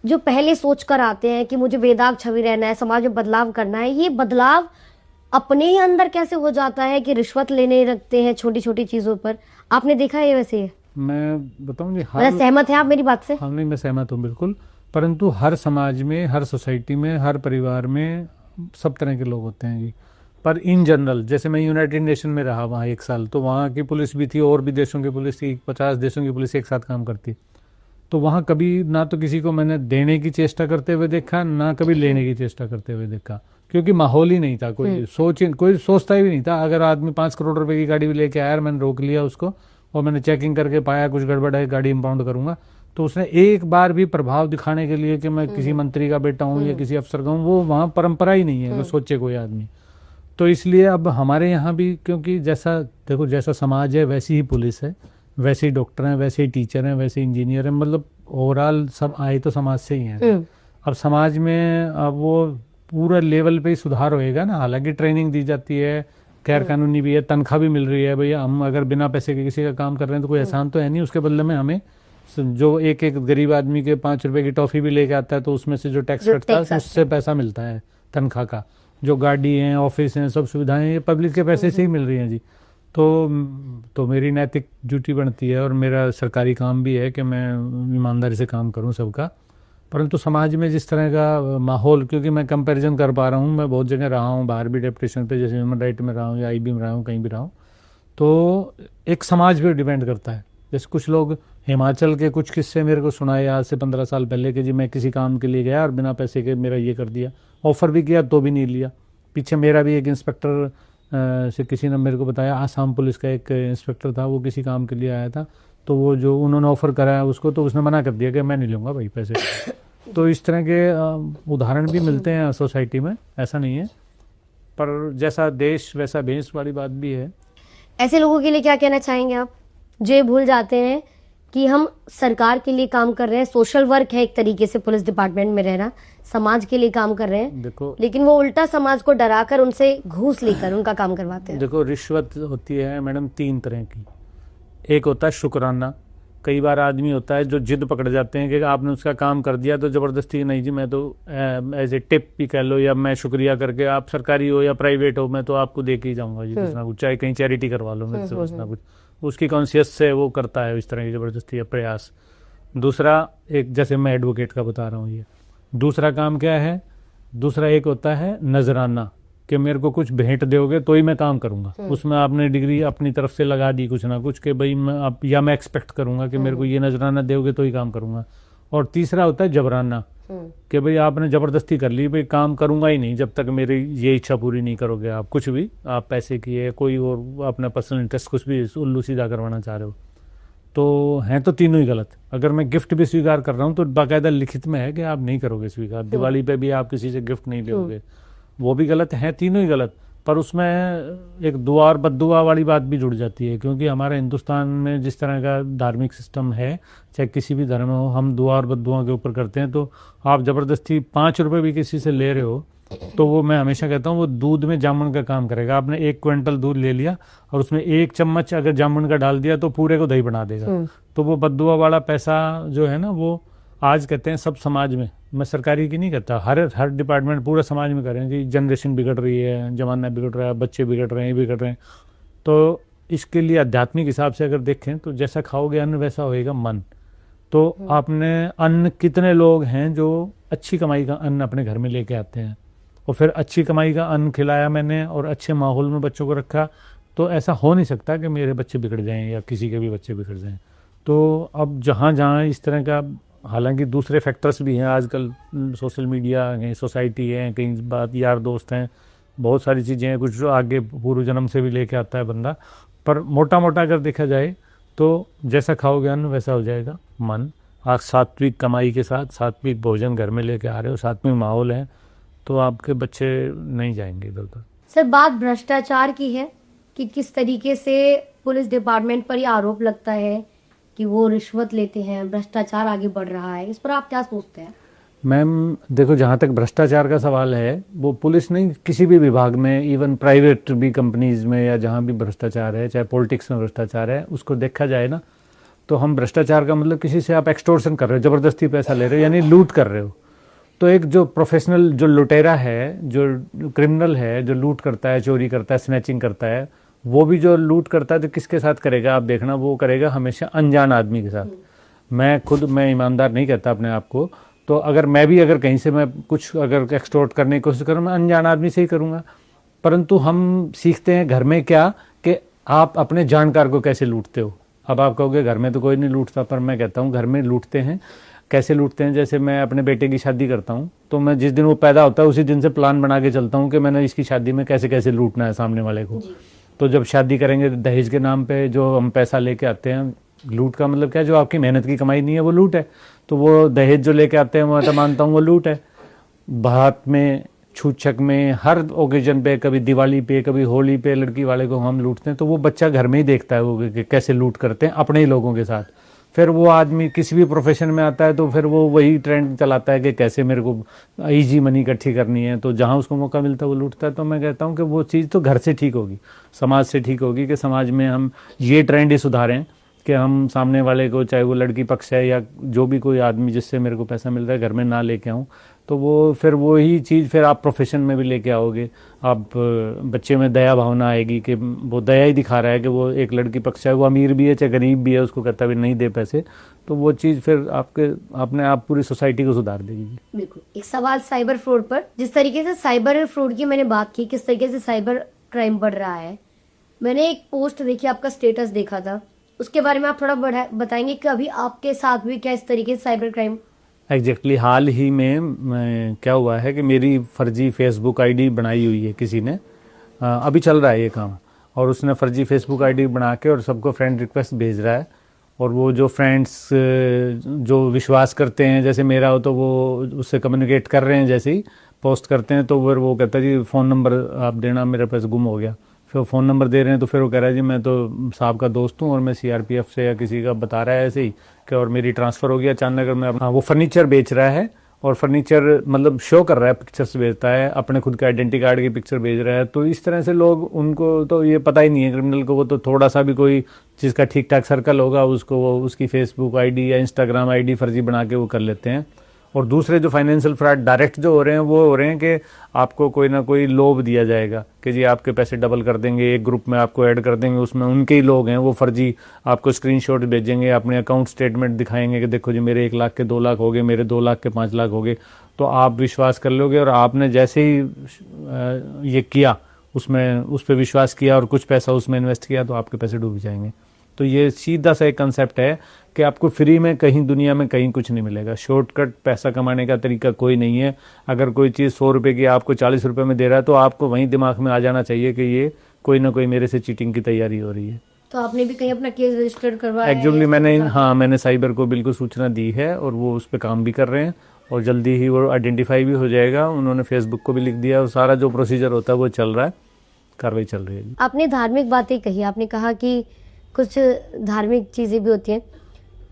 जो पहले सोच कर आते हैं कि मुझे बेदाग छवि रहना है, समाज में बदलाव करना है, ये बदलाव अपने ही अंदर कैसे हो जाता है कि रिश्वत लेने लगते हैं छोटी छोटी चीजों पर? आपने देखा है वैसे? मैं बताऊं जी, मतलब सहमत हैं आप मेरी बात से? हाँ, नहीं मैं सहमत हूँ बिल्कुल, परंतु हर समाज में, हर सोसाइटी में, हर परिवार में सब तरह के लोग होते हैं जी। पर इन जनरल, जैसे मैं यूनाइटेड नेशन में रहा वहाँ 1 साल, तो वहाँ की पुलिस भी थी और भी देशों की पुलिस थी, 50 देशों की पुलिस एक साथ काम करती। तो वहाँ कभी ना तो किसी को मैंने देने की चेष्टा करते हुए देखा, ना कभी लेने की चेष्टा करते हुए देखा, क्योंकि माहौल ही नहीं था। कोई सोचता ही नहीं था। अगर आदमी 5 करोड़ रुपए की गाड़ी भी लेके आया, मैंने रोक लिया उसको और मैंने चेकिंग करके पाया कुछ गड़बड़ है, गाड़ी इंपाउंड करूंगा, तो उसने एक बार भी प्रभाव दिखाने के लिए कि मैं किसी मंत्री का बेटा हूँ या किसी अफसर का हूँ, वो वहाँ परंपरा ही नहीं है, सोचे कोई आदमी। तो इसलिए अब हमारे यहाँ भी, क्योंकि जैसा देखो, जैसा समाज है वैसी ही पुलिस है, वैसे ही डॉक्टर हैं, वैसे ही टीचर हैं, वैसे ही इंजीनियर हैं, मतलब ओवरऑल सब आए तो समाज से ही हैं। अब समाज में अब वो पूरा लेवल पे ही सुधार होएगा ना। हालांकि ट्रेनिंग दी जाती है, गैर कानूनी भी है, तनख्वाह भी मिल रही है। भैया हम अगर बिना पैसे के किसी का काम कर रहे हैं तो कोई एहसान तो है नहीं, उसके बदले में हमें जो एक गरीब आदमी के 5 रुपए की टॉफी भी लेके आता है तो उसमें से जो टैक्स कटता है उससे पैसा मिलता है तनख्वाह का। जो गाड़ी है, ऑफिस हैं, सब सुविधाएं ये पब्लिक के पैसे से ही मिल रही हैं जी। तो मेरी नैतिक ड्यूटी बनती है और मेरा सरकारी काम भी है कि मैं ईमानदारी से काम करूं सबका। परंतु समाज में जिस तरह का माहौल, क्योंकि मैं कंपैरिजन कर पा रहा हूं, मैं बहुत जगह रहा हूं, बाहर भी डेप्यूटेशन पे, जैसे ह्यूमन राइट में रहा हूं या IB में रहा हूं, कहीं भी रहा हूं, तो एक समाज पे डिपेंड करता है। जैसे कुछ लोग हिमाचल के कुछ किस्से मेरे को सुनाए आज से 15 साल पहले कि जी मैं किसी काम के लिए गया और बिना पैसे के मेरा ये कर दिया, ऑफर भी किया तो भी नहीं लिया। पीछे मेरा भी एक इंस्पेक्टर से किसी ने मेरे को बताया, आसाम पुलिस का एक इंस्पेक्टर था, वो किसी काम के लिए आया था, तो वो जो उन्होंने ऑफर कराया उसको, तो उसने मना कर दिया कि मैं नहीं लूँगा भाई पैसे। तो इस तरह के उदाहरण भी मिलते हैं सोसाइटी में, ऐसा नहीं है, पर जैसा देश वैसा भेष वाली बात भी है। ऐसे लोगों के लिए क्या कहना चाहेंगे आप, जो ये भूल जाते हैं कि हम सरकार के लिए काम कर रहे हैं, सोशल वर्क है एक तरीके से पुलिस डिपार्टमेंट में रहना, समाज के लिए काम कर रहे हैं, देखो, लेकिन वो उल्टा समाज को डराकर उनसे घूस लेकर उनका काम करवाते हैं। देखो, रिश्वत होती है मैडम 3 तरह की। एक होता है शुक्राना। कई बार आदमी होता है जो जिद पकड़ जाते हैं कि आपने उसका काम कर दिया तो जबरदस्ती, नहीं जी मैं तो एज ए टिप भी कह लो, या मैं शुक्रिया करके, आप सरकारी हो या प्राइवेट हो, मैं तो आपको दे के ही जाऊंगा जी कुछ ना कुछ, चाहे कहीं चैरिटी करवा लो मेरे से कुछ ना कुछ। उसकी कॉन्शियस से वो करता है इस तरह की जबरदस्ती या प्रयास। दूसरा, एक जैसे मैं एडवोकेट का बता रहा हूँ, ये दूसरा काम क्या है। दूसरा एक होता है नजराना, कि मेरे को कुछ भेंट दोगे तो ही मैं काम करूंगा। उसमें आपने डिग्री अपनी तरफ से लगा दी कुछ ना कुछ, कि भाई मैं एक्सपेक्ट करूंगा कि मेरे को ये नजराना दोगे तो ही काम करूंगा। और तीसरा होता है जबराना, कि भाई आपने जबरदस्ती कर ली, भाई काम करूंगा ही नहीं जब तक मेरी ये इच्छा पूरी नहीं करोगे आप, कुछ भी आप पैसे की है, कोई और अपना पर्सनल इंटरेस्ट कुछ भी उल्लू सीधा करवाना चाह रहे हो। तो हैं तो तीनों ही गलत। अगर मैं गिफ्ट भी स्वीकार कर रहा हूँ तो बाकायदा लिखित में है कि आप नहीं करोगे स्वीकार, दिवाली पे भी आप किसी से गिफ्ट नहीं लोगे, वो भी गलत है, तीनों ही गलत। पर उसमें एक दुआ और बद्दुआ वाली बात भी जुड़ जाती है, क्योंकि हमारे हिंदुस्तान में जिस तरह का धार्मिक सिस्टम है, चाहे किसी भी धर्म हो, हम दुआ और बद्दुआ के ऊपर करते हैं। तो आप जबरदस्ती 5 रुपए भी किसी से ले रहे हो तो वो, मैं हमेशा कहता हूँ, वो दूध में जामुन का काम करेगा। आपने 1 क्विंटल दूध ले लिया और उसमें 1 चम्मच अगर जामुन का डाल दिया तो पूरे को दही बना देगा। तो वो बद्दुआ वाला पैसा जो है ना, वो आज कहते हैं सब समाज में, मैं सरकारी की नहीं कहता, हर डिपार्टमेंट पूरा समाज में करें कि जनरेशन बिगड़ रही है, जमाना बिगड़ रहा है, बच्चे बिगड़ रहे हैं, ये बिगड़ रहे हैं। तो इसके लिए आध्यात्मिक हिसाब से अगर देखें तो जैसा खाओगे अन्न वैसा होएगा मन। तो आपने अन्न, कितने लोग हैं जो अच्छी कमाई का अन्न अपने घर में लेके आते हैं और फिर अच्छी कमाई का अन्न खिलाया मैंने और अच्छे माहौल में बच्चों को रखा, तो ऐसा हो नहीं सकता कि मेरे बच्चे बिगड़ जाएं या किसी के भी बच्चे बिगड़ जाएं। तो अब जहाँ जहाँ इस तरह का हालांकि दूसरे फैक्टर्स भी हैं आजकल, सोशल मीडिया है, सोसाइटी है, कहीं बात यार दोस्त हैं, बहुत सारी चीज़ें हैं, कुछ जो आगे पूर्व जन्म से भी लेके आता है बंदा। पर मोटा मोटा अगर देखा जाए तो जैसा खाओगे अन्न वैसा हो जाएगा मन। आप सात्विक कमाई के साथ सात्विक भोजन घर में लेके आ रहे हो, सात्विक माहौल है, तो आपके बच्चे नहीं जाएंगे इधर उधर। सर, बात भ्रष्टाचार की है कि किस तरीके से पुलिस डिपार्टमेंट पर ये आरोप लगता है कि वो रिश्वत लेते हैं, भ्रष्टाचार आगे बढ़ रहा है, इस पर आप क्या सोचते हैं? मैम देखो, जहाँ तक भ्रष्टाचार का सवाल है, वो पुलिस नहीं, किसी भी विभाग में, इवन प्राइवेट भी कंपनीज में या जहाँ भी भ्रष्टाचार है, चाहे पॉलिटिक्स में भ्रष्टाचार है, उसको देखा जाए ना, तो हम भ्रष्टाचार का मतलब किसी से आप एक्सटोर्शन कर रहे हो, ज़बरदस्ती पैसा ले रहे हो, यानी लूट कर रहे हो। तो एक जो प्रोफेशनल जो लुटेरा है, जो क्रिमिनल है, जो लूट करता है, चोरी करता है, स्नैचिंग करता है, वो भी जो लूट करता है तो किसके साथ करेगा आप देखना, वो करेगा हमेशा अनजान आदमी के साथ। मैं ईमानदार नहीं कहता अपने आप को, तो अगर कहीं से मैं कुछ अगर एक्सटोर्ट करने की कोशिश करूँ, मैं अनजान आदमी से ही करूँगा। परंतु हम सीखते हैं घर में क्या, कि आप अपने जानकार को कैसे लूटते हो। अब आप कहोगे घर में तो कोई नहीं लूटता, पर मैं कहता हूँ घर में लूटते हैं। कैसे लूटते हैं? जैसे मैं अपने बेटे की शादी करता हूँ, तो मैं जिस दिन वो पैदा होता है उसी दिन से प्लान बना के चलता हूँ कि मैंने इसकी शादी में कैसे कैसे लूटना है सामने वाले को। तो जब शादी करेंगे दहेज के नाम पे जो हम पैसा लेके आते हैं, लूट का मतलब क्या, जो आपकी मेहनत की कमाई नहीं है वो लूट है। तो वो दहेज जो लेके आते हैं, मैं तो मानता हूँ वो लूट है। बारात में, छूछक में, हर ओकेजन पे, कभी दिवाली पे, कभी होली पे लड़की वाले को हम लूटते हैं। तो वो बच्चा घर में ही देखता है वो कि कैसे लूट करते हैं अपने ही लोगों के साथ। फिर वो आदमी किसी भी प्रोफेशन में आता है तो फिर वो वही ट्रेंड चलाता है कि कैसे मेरे को इजी मनी इकट्ठी करनी है, तो जहाँ उसको मौका मिलता है वो लूटता है। तो मैं कहता हूँ कि वो चीज़ तो घर से ठीक होगी, समाज से ठीक होगी, कि समाज में हम ये ट्रेंड ही सुधारें कि हम सामने वाले को, चाहे वो लड़की पक्ष है या जो भी कोई आदमी जिससे मेरे को पैसा मिल रहा है, घर में ना लेके आऊँ। तो वो फिर वही चीज़ फिर आप प्रोफेशन में भी लेके आओगे। आप बच्चे में दया भावना आएगी कि वो दया ही दिखा रहा है कि वो एक लड़की पक्ष है, वो अमीर भी है चाहे गरीब भी है, उसको कहता भी नहीं दे पैसे। तो वो चीज़ फिर अपने आप पूरी सोसाइटी को सुधार देगी। बिल्कुल। एक सवाल साइबर फ्रॉड पर, जिस तरीके से साइबर फ्रॉड की मैंने बात की, किस तरीके से साइबर क्राइम बढ़ रहा है, मैंने एक पोस्ट देखी, आपका स्टेटस देखा था, उसके बारे में आप थोड़ा बताएंगे कि अभी आपके साथ भी क्या इस तरीके से साइबर क्राइम? एग्जैक्टली हाल ही में क्या हुआ है कि मेरी फर्जी फेसबुक आईडी बनाई हुई है किसी ने, अभी चल रहा है ये काम, और उसने फर्जी फेसबुक आईडी बना के और सबको फ्रेंड रिक्वेस्ट भेज रहा है। और वो जो फ्रेंड्स जो विश्वास करते हैं, जैसे मेरा हो, तो वो उससे कम्युनिकेट कर रहे हैं, जैसे ही पोस्ट करते हैं तो फिर वो कहता है जी फ़ोन नंबर आप देना, मेरे पास गुम हो गया। फिर फ़ोन नंबर दे रहे हैं तो फिर वो कह रहा है जी मैं तो साहब का दोस्त हूँ और मैं सीआरपीएफ से या किसी का बता रहा है ऐसे ही कि, और मेरी ट्रांसफ़र हो गया अचानक में। हाँ, वो फर्नीचर बेच रहा है, और फर्नीचर मतलब शो कर रहा है, पिक्चर्स भेजता है, अपने खुद के आइडेंटिटी कार्ड की पिक्चर भेज रहा है। तो इस तरह से लोग, उनको तो ये पता ही नहीं है क्रिमिनल को, वो तो थोड़ा सा भी कोई जिसका ठीक ठाक सर्कल होगा उसको वो उसकी फेसबुक आईडी या इंस्टाग्राम आईडी फर्जी बना के वो कर लेते हैं। और दूसरे जो फाइनेंशियल फ्रॉड डायरेक्ट जो हो रहे हैं, वो हो रहे हैं कि आपको कोई ना कोई लोभ दिया जाएगा कि जी आपके पैसे डबल कर देंगे, एक ग्रुप में आपको ऐड कर देंगे, उसमें उनके ही लोग हैं, वो फर्जी आपको स्क्रीनशॉट भेजेंगे, अपने अकाउंट स्टेटमेंट दिखाएंगे कि देखो जी मेरे 1 लाख के 2 लाख हो गए, मेरे 2 लाख के 5 लाख हो गए। तो आप विश्वास कर लोगे, और आपने जैसे ही ये किया, उसमें उस पर विश्वास किया और कुछ पैसा उसमें इन्वेस्ट किया, तो आपके पैसे डूब जाएंगे। तो ये सीधा सा एक कंसेप्ट है कि आपको फ्री में कहीं दुनिया में कहीं कुछ नहीं मिलेगा। शॉर्टकट पैसा कमाने का तरीका कोई नहीं है। अगर कोई चीज़ 100 रुपये की आपको 40 रुपये में दे रहा है, तो आपको वहीं दिमाग में आ जाना चाहिए कि ये कोई ना कोई मेरे से चीटिंग की तैयारी हो रही है। तो आपने भी कहीं अपना केस रजिस्टर करवाया? एक्चुअली मैंने साइबर को बिल्कुल सूचना दी है, और वो उस पर काम भी कर रहे हैं, और जल्दी ही वो आइडेंटिफाई भी हो जाएगा। उन्होंने फेसबुक को भी लिख दिया, और सारा जो प्रोसीजर होता है वो चल रहा है, कार्रवाई चल रही है। आपने धार्मिक बातें कही, आपने कहा कि कुछ धार्मिक चीज़ें भी होती हैं,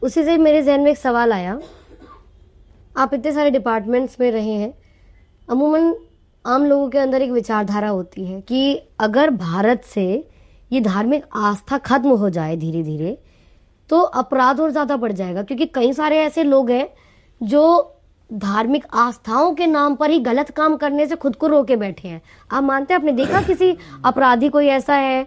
उसी से मेरे जहन में एक सवाल आया। आप इतने सारे डिपार्टमेंट्स में रहे हैं, अमूमन आम लोगों के अंदर एक विचारधारा होती है कि अगर भारत से ये धार्मिक आस्था खत्म हो जाए धीरे धीरे, तो अपराध और ज़्यादा बढ़ जाएगा, क्योंकि कई सारे ऐसे लोग हैं जो धार्मिक आस्थाओं के नाम पर ही गलत काम करने से खुद को रोके बैठे हैं। आप मानते हैं, आपने देखा किसी अपराधी कोई ऐसा है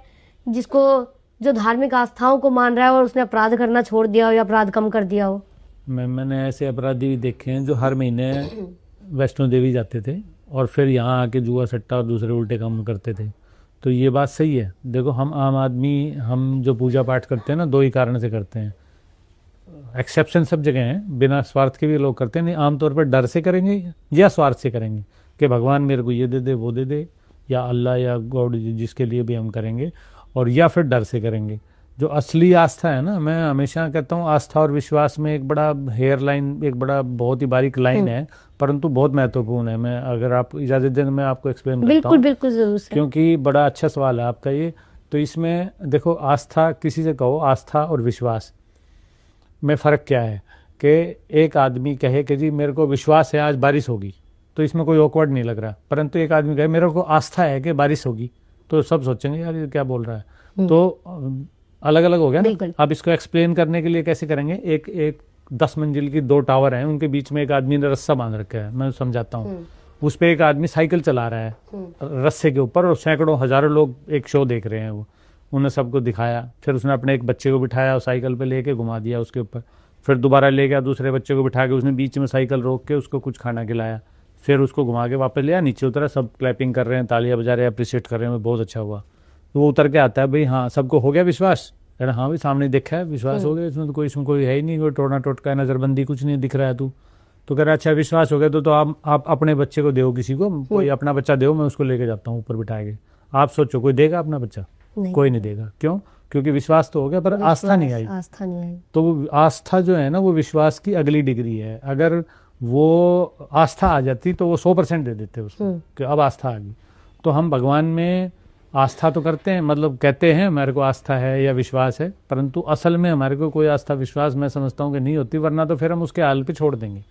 जो धार्मिक आस्थाओं को मान रहा है और उसने अपराध करना छोड़ दिया हो या अपराध कम कर दिया हो? मैंने ऐसे अपराधी भी देखे हैं जो हर महीने वैष्णो देवी जाते थे और फिर यहाँ आके जुआ सट्टा और दूसरे उल्टे काम करते थे। तो ये बात सही है। देखो, हम आम आदमी, हम जो पूजा पाठ करते हैं ना, 2 ही कारण से करते हैं। एक्सेप्शन सब जगह हैं, बिना स्वार्थ के भी लोग करते हैं, नहीं आमतौर पर डर से करेंगे या स्वार्थ से करेंगे कि भगवान मेरे को ये दे दे वो दे दे, या अल्लाह या गॉड जिसके लिए भी हम करेंगे, और या फिर डर से करेंगे। जो असली आस्था है ना, मैं हमेशा कहता हूँ आस्था और विश्वास में एक बड़ा हेयर लाइन, एक बड़ा बहुत ही बारीक लाइन है, परंतु बहुत महत्वपूर्ण है। मैं अगर आप इजाजत दें मैं आपको एक्सप्लेन करता हूँ। बिल्कुल बिल्कुल जरूर सर। क्योंकि बड़ा अच्छा सवाल है आपका ये। तो इसमें देखो, आस्था, किसी से कहो आस्था और विश्वास में फ़र्क क्या है, कि एक आदमी कहे कि जी मेरे को विश्वास है आज बारिश होगी, तो इसमें कोई ऑकवर्ड नहीं लग रहा, परंतु एक आदमी कहे मेरे को आस्था है कि बारिश होगी, तो सब सोचेंगे यार ये क्या बोल रहा है। तो अलग अलग हो गया ना। अब इसको एक्सप्लेन करने के लिए कैसे करेंगे, एक 10 मंजिल की 2 टावर हैं, उनके बीच में एक आदमी ने रस्सा बांध रखा है, मैं समझाता हूँ। उस पे एक आदमी साइकिल चला रहा है रस्से के ऊपर, और सैकड़ों हजारों लोग एक शो देख रहे हैं। वो उन्हें सबको दिखाया, फिर उसने अपने एक बच्चे को बिठाया और साइकिल पे लेके घुमा दिया उसके ऊपर, फिर दोबारा ले गया दूसरे बच्चे को बिठा के, उसने बीच में साइकिल रोक के उसको कुछ खाना खिलाया, फिर उसको घुमा के वापस लिया, नीचे उतरा, सब क्लैपिंग कर रहे हैं, तालियां बजा रहे हैं, अप्रिशिएट कर रहे हैं, बहुत अच्छा हुआ। तो वो उतर के आता है, भाई हाँ सबको हो गया विश्वास, अरे हाँ भाई सामने देखा है, विश्वास हो गया, इसमें तो कोई है ही नहीं, कोई टोना टोटका नजरबंदी कुछ नहीं दिख रहा है तू। तो कह रहा अच्छा विश्वास हो गया, तो आप अपने बच्चे को दो, किसी को कोई अपना बच्चा दो, मैं उसको लेके जाता हूँ ऊपर बिठा के। आप सोचो कोई देगा अपना बच्चा? कोई नहीं देगा। क्यों? क्योंकि विश्वास तो हो गया, पर आस्था नहीं आई। आस्था नहीं आई। तो आस्था जो है ना, वो विश्वास की अगली डिग्री है। अगर वो आस्था आ जाती तो वो 100% दे देते उसको, कि अब आस्था आ गई। तो हम भगवान में आस्था तो करते हैं, मतलब कहते हैं हमारे को आस्था है या विश्वास है, परंतु असल में हमारे को कोई आस्था विश्वास मैं समझता हूँ कि नहीं होती, वरना तो फिर हम उसके हाल पे छोड़ देंगे।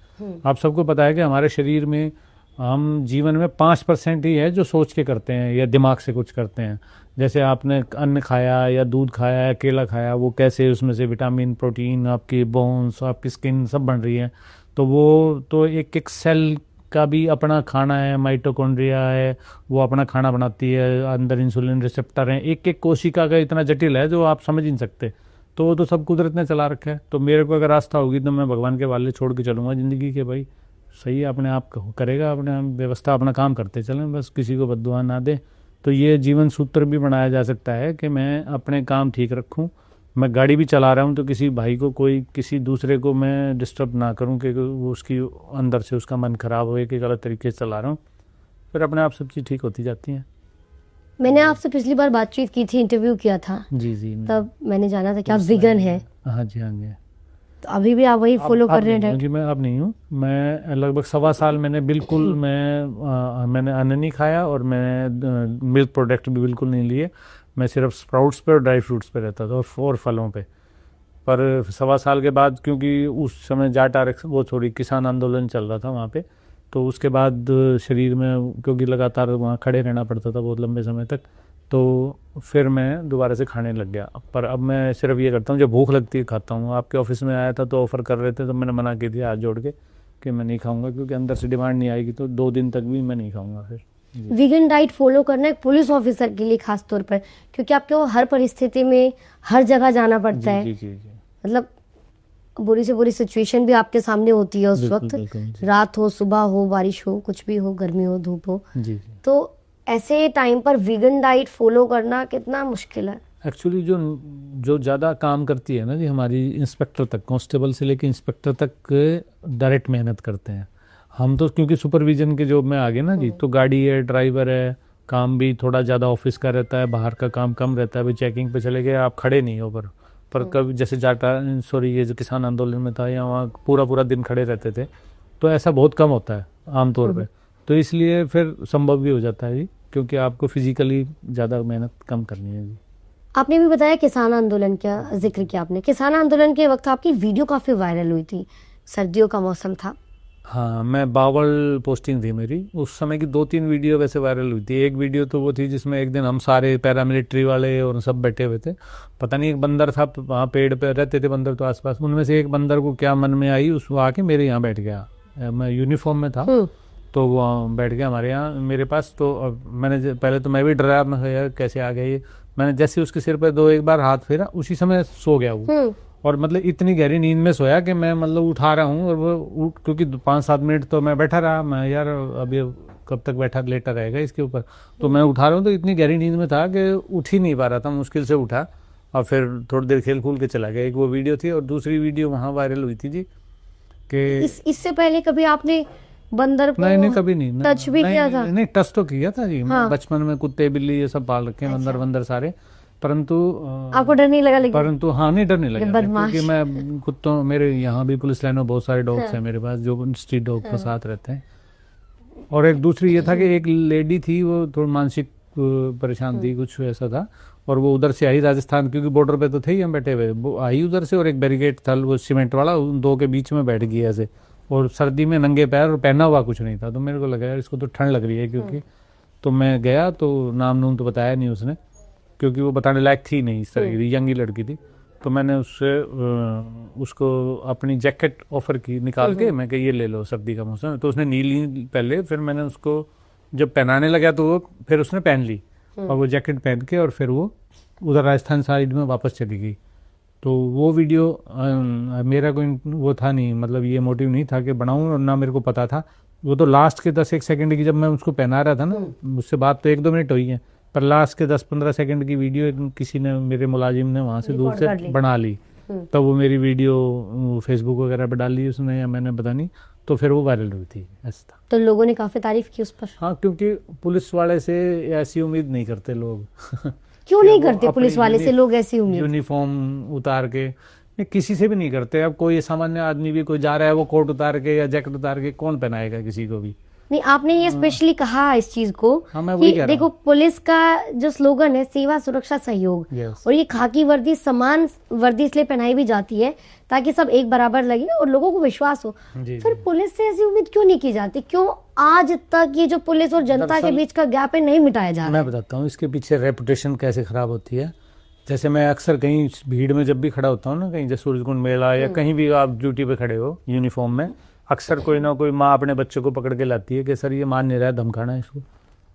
आप सबको पता है कि हमारे शरीर में, हम जीवन में 5% ही है जो सोच के करते हैं या दिमाग से कुछ करते हैं। जैसे आपने अन्न खाया या दूध खाया या केला खाया, वो कैसे उसमें से विटामिन, प्रोटीन, आपकी बोन्स, आपकी स्किन सब बन रही है, तो वो तो एक एक सेल का भी अपना खाना है, माइटोकॉन्ड्रिया है, वो अपना खाना बनाती है, अंदर इंसुलिन रिसेप्टर हैं, एक एक कोशिका का इतना जटिल है जो आप समझ ही नहीं सकते। तो वो तो सब कुदरत ने चला रखा है। तो मेरे को अगर आस्था होगी तो मैं भगवान के वाले छोड़ के चलूँगा ज़िंदगी के, भाई सही है, अपने आप करेगा, अपने व्यवस्था, अपना काम करते चलें, बस किसी को बद्दुआ ना दे। तो ये जीवन सूत्र भी बनाया जा सकता है कि मैं अपने काम ठीक रखूं। मैं गाड़ी भी चला रहा हूं तो किसी भाई को, कोई किसी दूसरे को मैं डिस्टर्ब ना करूं कि वो उसकी अंदर से उसका मन खराब हो कि गलत तरीके से चला रहा हूं, फिर अपने आप सब चीज़ ठीक होती जाती हैं। मैंने आपसे पिछली बार बातचीत की थी, इंटरव्यू किया था, जी तब मैंने जाना था कि आप वीगन हैं। हाँ जी, हाँ जी। तो अभी भी आप वही फॉलो कर रहे हैं? जी मैं अब नहीं हूँ, मैं लगभग 1.25 साल मैंने बिल्कुल मैंने अन्न नहीं खाया, और मैंने मिल्क प्रोडक्ट भी बिल्कुल नहीं लिए। मैं सिर्फ स्प्राउट्स पे और ड्राई फ्रूट्स पे रहता था, और फलों पे। पर 1.25 साल के बाद, क्योंकि उस समय जाट आरक्षण, वो थोड़ी किसान आंदोलन चल रहा था वहाँ पे, तो उसके बाद शरीर में, क्योंकि लगातार वहाँ खड़े रहना पड़ता था बहुत लंबे समय तक, तो फिर मैं दोबारा से खाने लग गया। पर अब मैं सिर्फ ये करता हूँ, जब भूख लगती है खाता हूँ। आपके ऑफिस में आया था तो ऑफ़र कर रहे थे, तो मैंने मना की थी हाथ जोड़ के कि मैं नहीं खाऊंगा, क्योंकि अंदर से डिमांड नहीं आएगी तो 2 दिन तक भी मैं नहीं खाऊंगा फिर। वीगन डाइट फॉलो करना एक पुलिस ऑफिसर के लिए खास तौर पर, क्योंकि आपको हर परिस्थिति में हर जगह जाना पड़ता है। जी। मतलब बुरी से बुरी सिचुएशन भी आपके सामने होती है उस वक्त, रात हो, सुबह हो, बारिश हो, कुछ भी हो, गर्मी हो, धूप हो। तो ऐसे टाइम पर वीगन डाइट फॉलो करना कितना मुश्किल है? एक्चुअली जो ज़्यादा काम करती है ना जी, हमारी इंस्पेक्टर तक, कांस्टेबल से लेकर इंस्पेक्टर तक डायरेक्ट मेहनत करते हैं। हम तो क्योंकि सुपरविजन के जॉब में आ गए ना जी, तो गाड़ी है, ड्राइवर है, काम भी थोड़ा ज़्यादा ऑफिस का रहता है, बाहर का काम कम रहता है। भाई चेकिंग पे चले गए, आप खड़े नहीं हो, पर कभी जैसे ये जो किसान आंदोलन में था, या वहाँ पूरा दिन खड़े रहते थे, तो ऐसा बहुत कम होता है आमतौर पे। तो इसलिए फिर संभव भी हो जाता है जी, क्योंकि आपको फिजिकली ज़्यादा मेहनत कम करनी है जी। आपने भी बताया किसान आंदोलन का जिक्र किया आपने। किसान आंदोलन के वक्त आपकी वीडियो काफ़ी वायरल हुई थी, सर्दियों का मौसम था। हाँ, मैं बावल पोस्टिंग थी मेरी उस समय की। 2-3 वीडियो वैसे वायरल हुई थी। एक वीडियो तो वो थी जिसमें एक दिन हम सारे पैरामिलिट्री वाले और सब बैठे हुए थे। पता नहीं एक बंदर था वहाँ, पेड़ पे रहते थे बंदर तो आसपास, उनमें से एक बंदर को क्या मन में आई, उसको आके मेरे यहाँ बैठ गया। मैं यूनिफॉर्म में था, तो वो बैठ गया हमारे यहाँ मेरे पास। तो मैंने पहले तो मैं भी डरा, मैं यार कैसे आ गया ये। मैंने जैसे उसके सिर पर 2-1 बार हाथ फेरा, उसी समय सो गया वो। और मतलब इतनी गहरी नींद में सोया कि मैं मतलब उठा रहा हूँ, और वो क्योंकि 5-7 मिनट तो मैं बैठा रहा। मैं यार अभी कब तक बैठा लेटा रहेगा इसके ऊपर, तो मैं उठा रहा हूँ, तो इतनी गहरी नींद में था कि उठ ही नहीं पा रहा था, मुश्किल से उठा। और फिर थोड़ी देर खेल खूल के चला गया। एक वो वीडियो थी और दूसरी वीडियो वहाँ वायरल हुई थी जी कि इससे पहले कभी आपने बंदर को नहीं कभी नहीं टच भी किया था? नहीं टच तो किया था जी। हाँ। बचपन में कुत्ते बिल्ली ये सब पाल रखे हैं, बंदर बंदर सारे, परंतु आपको डर नहीं लगा? लेकिन परंतु हाँ नहीं डर नहीं लगा बदमाश। क्योंकि मैं कुत्तों, मेरे यहाँ भी पुलिस लाइन में बहुत सारे डॉग्स हैं मेरे पास जो स्ट्रीट डॉग के साथ रहते हैं। और एक दूसरी ये था कि एक लेडी थी, वो थोड़ी मानसिक परेशान थी, कुछ ऐसा था, और वो उधर से आई राजस्थान, क्योंकि बॉर्डर पे तो थे ही हम बैठे हुए, वो आई उधर से और एक बैरिकेड था वो सीमेंट वाला, उन दो के बीच में बैठ गई ऐसे, और सर्दी में नंगे पैर और पहना हुआ कुछ नहीं था। तो मेरे को लगा यार इसको तो ठंड लग रही है क्योंकि, तो मैं गया तो नाम नूम तो बताया नहीं उसने, क्योंकि वो बताने लायक थी नहीं, इस तरह की यंग ही लड़की थी। तो मैंने उसको अपनी जैकेट ऑफर की निकाल के, मैं कहा ये ले लो सर्दी का मौसम, तो उसने नीली पहले, फिर मैंने उसको जब पहनाने लगा तो वो फिर उसने पहन ली और वो जैकेट पहन के और फिर वो उधर राजस्थान साइड में वापस चली गई। तो वो वीडियो मेरा कोई वो था नहीं, मतलब ये मोटिव नहीं था कि बनाऊं, और ना मेरे को पता था। वो तो लास्ट के 10-1 सेकंड की जब मैं उसको पहना रहा था ना, मुझसे बात तो 1-2 मिनट हुई है, पर लास्ट के 10-15 सेकंड की वीडियो किसी ने, मेरे मुलाजिम ने वहां से दूर से बना ली। तब वो मेरी वीडियो फेसबुक वगैरह पे डाल ली उसने, या मैंने पता नहीं, तो फिर वो वायरल हुई थी। ऐसा था। तो लोगों ने काफी तारीफ की उस पर? हाँ, क्योंकि पुलिस वाले से ऐसी उम्मीद नहीं करते लोग। क्यों नहीं करते पुलिस वाले से लोग ऐसी उम्मीद? यूनिफॉर्म उतार के नहीं, किसी से भी नहीं करते। अब कोई सामान्य आदमी भी कोई जा रहा है, वो कोट उतार के या जैकेट उतार के कौन पहनाएगा किसी को भी? नहीं, आपने ये स्पेशली कहा इस चीज को हाँ, मैं वही कि कह रहा देखो पुलिस का जो स्लोगन है सेवा सुरक्षा सहयोग, Yes. और ये खाकी वर्दी, समान वर्दी इसलिए पहनाई भी जाती है ताकि सब एक बराबर लगे और लोगों को विश्वास हो। जी, फिर पुलिस से ऐसी उम्मीद क्यों नहीं की जाती? क्यों आज तक ये जो पुलिस और जनता के बीच का गैप है नहीं मिटाया जा रहा? मैं बताता हूँ इसके पीछे रेपुटेशन कैसे खराब होती है। जैसे मैं अक्सर कहीं भीड़ में जब भी खड़ा होता हूँ ना, कहीं जैसे सूरजकुंड मेला या कहीं भी आप ड्यूटी पे खड़े हो यूनिफॉर्म में, अक्सर कोई ना कोई माँ अपने बच्चों को पकड़ के लाती है कि सर ये मान नहीं रहा है, धमकाना है इसको।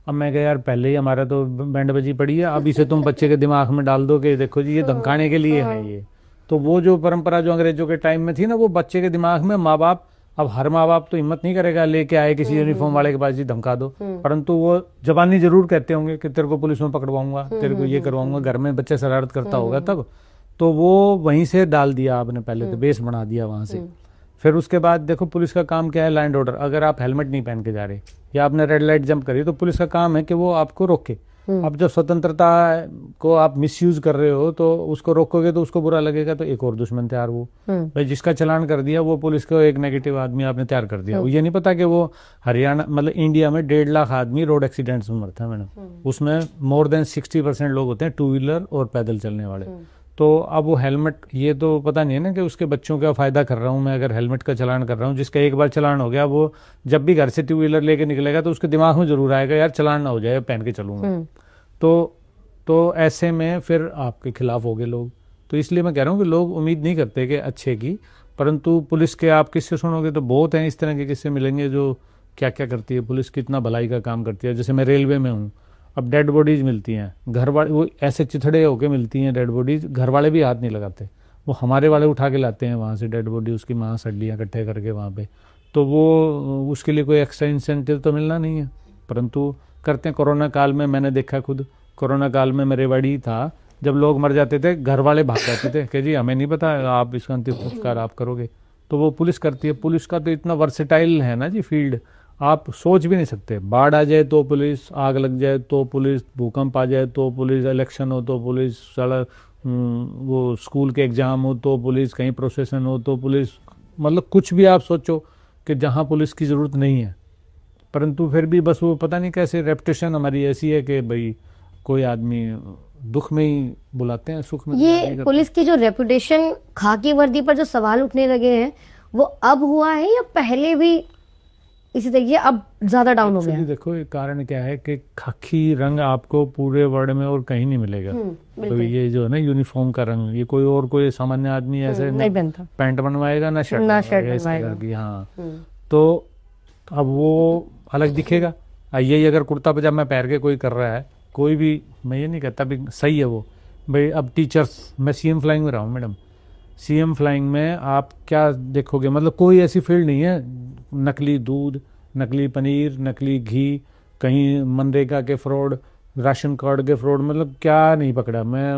अब मैं कहा यार पहले ही हमारा तो बैंड बजी पड़ी है, अब इसे तुम बच्चे के दिमाग में डाल दो कि देखो जी ये धमकाने के लिए है ये। तो वो जो परंपरा जो अंग्रेजों के टाइम में थी ना, वो बच्चे के दिमाग में, माँ बाप, अब हर माँ बाप तो हिम्मत नहीं करेगा लेके आए किसी यूनिफॉर्म वाले के पास जी धमका दो, परंतु वो जबानी जरूर कहते होंगे कि तेरे को पुलिस में पकड़वाऊंगा, तेरे को ये करवाऊंगा, घर में बच्चे शरारत करता होगा तब, तो वो वहीं से डाल दिया आपने, पहले तो बेस बना दिया वहां से। फिर उसके बाद देखो पुलिस का काम क्या है, लैंड ऑर्डर। अगर आप हेलमेट नहीं पहन के जा रहे या आपने रेड लाइट जंप करी, तो पुलिस का काम है कि वो आपको रोके। अब जब स्वतंत्रता को आप मिसयूज कर रहे हो तो उसको रोकोगे तो उसको बुरा लगेगा, तो एक और दुश्मन तैयार वो भाई जिसका चलान कर दिया वो पुलिस को एक नेगेटिव आदमी आपने तैयार कर दिया। ये नहीं पता कि वो हरियाणा मतलब इंडिया में 1.5 लाख आदमी रोड एक्सीडेंट्स में मरता है मैडम, उसमें मोर देन 60% लोग होते हैं टू व्हीलर और पैदल चलने वाले। तो अब वो हेलमेट, ये तो पता नहीं है ना कि उसके बच्चों का फायदा कर रहा हूँ मैं अगर हेलमेट का चलान कर रहा हूँ। जिसका एक बार चलान हो गया वो जब भी घर से टू व्हीलर लेके निकलेगा तो उसके दिमाग में जरूर आएगा यार चलान ना हो जाए, पहन के चलूंगा। तो ऐसे में फिर आपके खिलाफ हो गए लोग। तो इसलिए मैं कह रहा हूँ कि लोग उम्मीद नहीं करते कि अच्छे की, परंतु पुलिस के आप किस्से सुनोगे तो बहुत हैं इस तरह के किस्से मिलेंगे जो क्या क्या करती है पुलिस, कितना भलाई का काम करती है। जैसे मैं रेलवे में हूँ, अब डेड बॉडीज मिलती हैं, घर वाले वो ऐसे चिथड़े होके मिलती हैं डेड बॉडीज, घर वाले भी हाथ नहीं लगाते, वो हमारे वाले उठा के लाते हैं वहाँ से डेड बॉडी, उसकी मांस हड्डियाँ इकट्ठे करके वहाँ पे। तो वो उसके लिए कोई एक्स्ट्रा इंसेंटिव तो मिलना नहीं है, परंतु करते हैं। कोरोना काल में मैंने देखा खुद, कोरोना काल में मेरे रेवाड़ी था, जब लोग मर जाते थे घर वाले भाग जाते थे कि जी हमें नहीं पता आप इसका अंतिम संस्कार आप करोगे, तो वो पुलिस करती है। पुलिस का तो इतना वर्सेटाइल है ना जी फील्ड, आप सोच भी नहीं सकते। बाढ़ आ जाए तो पुलिस, आग लग जाए तो पुलिस, भूकंप आ जाए तो पुलिस, इलेक्शन हो तो पुलिस, साला वो स्कूल के एग्जाम हो तो पुलिस, कहीं प्रोसेसन हो तो पुलिस, मतलब कुछ भी आप सोचो कि जहाँ पुलिस की ज़रूरत नहीं है, परंतु फिर भी बस वो पता नहीं कैसे रेपुटेशन हमारी ऐसी है कि भाई कोई आदमी दुख में ही बुलाते हैं, सुख में ये पुलिस की जो रेपुटेशन, खाकी वर्दी पर जो सवाल उठने लगे हैं, वो अब हुआ है या पहले भी इसी तरीके अब ज्यादा डाउन हो गया? देखो एक कारण क्या है कि खाकी रंग आपको पूरे वर्ल्ड में और कहीं नहीं मिलेगा। तो ये जो है ना यूनिफॉर्म का रंग, ये कोई और कोई सामान्य आदमी ऐसे नहीं बनता, पैंट बनवाएगा ना शर्ट बनवाएगा। हाँ, तो अब वो अलग दिखेगा। यही अगर कुर्ता पजामा पहन के कोई कर रहा है, कोई भी, मैं ये नहीं कहता भी सही है वो भाई। अब टीचर्स, मैं CM फ्लाइंग में रहा हूँ मैडम, CM फ्लाइंग में आप क्या देखोगे, मतलब कोई ऐसी फील्ड नहीं है, नकली दूध, नकली पनीर, नकली घी, कहीं मनरेगा के फ्रॉड, राशन कार्ड के फ्रॉड, मतलब क्या नहीं पकड़ा मैं।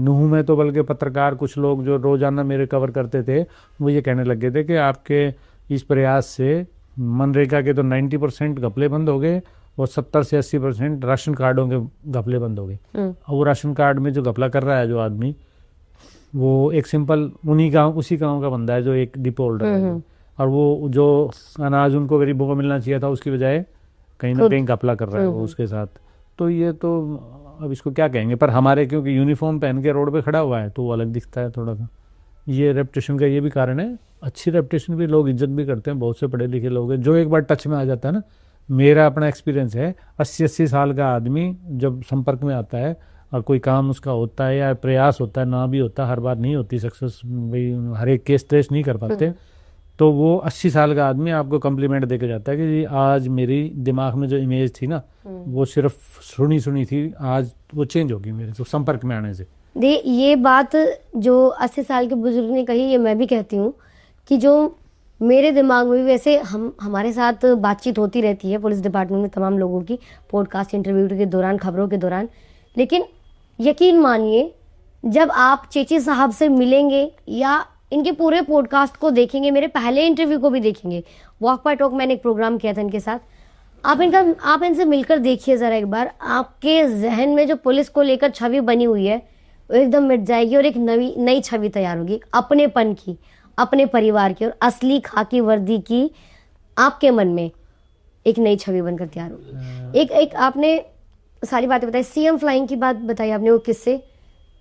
नूह में तो बल्कि पत्रकार कुछ लोग जो रोजाना मेरे कवर करते थे वो ये कहने लगे थे कि आपके इस प्रयास से मनरेगा के तो 90% घपले बंद हो गए और 70 से 80% राशन कार्डों के घपले बंद हो गए। और वो राशन कार्ड में जो घपला कर रहा है जो आदमी, वो एक सिंपल उसी गांव का बंदा है जो एक डिपो होल्डर है, और वो जो अनाज उनको गरीबों को मिलना चाहिए था उसकी बजाय कहीं ना कहीं घपला कर रहा है वो उसके साथ। तो ये तो अब इसको क्या कहेंगे, पर हमारे क्योंकि यूनिफॉर्म पहन के रोड पे खड़ा हुआ है तो वो अलग दिखता है थोड़ा सा। ये रेपुटेशन का ये भी कारण है, अच्छी रेपुटेशन भी लोग इज्जत भी करते हैं, बहुत से पढ़े लिखे लोग हैं। जो एक बार टच में आ जाता है ना, मेरा अपना एक्सपीरियंस है, 80-80 साल का आदमी जब संपर्क में आता है और कोई काम उसका होता है या प्रयास होता है, ना भी होता, हर बार नहीं होती सक्सेस, भाई हर एक केस ट्रेस नहीं कर पाते, तो वो 80 साल का आदमी आपको कम्प्लीमेंट देके जाता है कि जी आज मेरी दिमाग में जो इमेज थी ना वो सिर्फ सुनी थी, आज वो चेंज होगी मेरे तो संपर्क में आने से। ये बात जो 80 साल के बुजुर्ग ने कही, ये मैं भी कहती हूँ कि जो मेरे दिमाग में भी, वैसे हमारे साथ बातचीत होती रहती है पुलिस डिपार्टमेंट में तमाम लोगों की, पॉडकास्ट इंटरव्यू के दौरान, खबरों के दौरान, लेकिन यकीन मानिए जब आप चेची साहब से मिलेंगे या इनके पूरे पॉडकास्ट को देखेंगे, मेरे पहले इंटरव्यू को भी देखेंगे, वॉक बाय टॉक मैंने एक प्रोग्राम किया था इनके साथ, आप इनसे मिलकर देखिए जरा एक बार, आपके जहन में जो पुलिस को लेकर छवि बनी हुई है वो एकदम मिट जाएगी और एक नई छवि तैयार होगी, अपनेपन की, अपने परिवार की और असली खाकी वर्दी की आपके मन में एक नई छवि बनकर तैयार होगी। एक आपने सारी बातें बताई, सीएम फ्लाइंग की बात बताई आपने, वो किससे,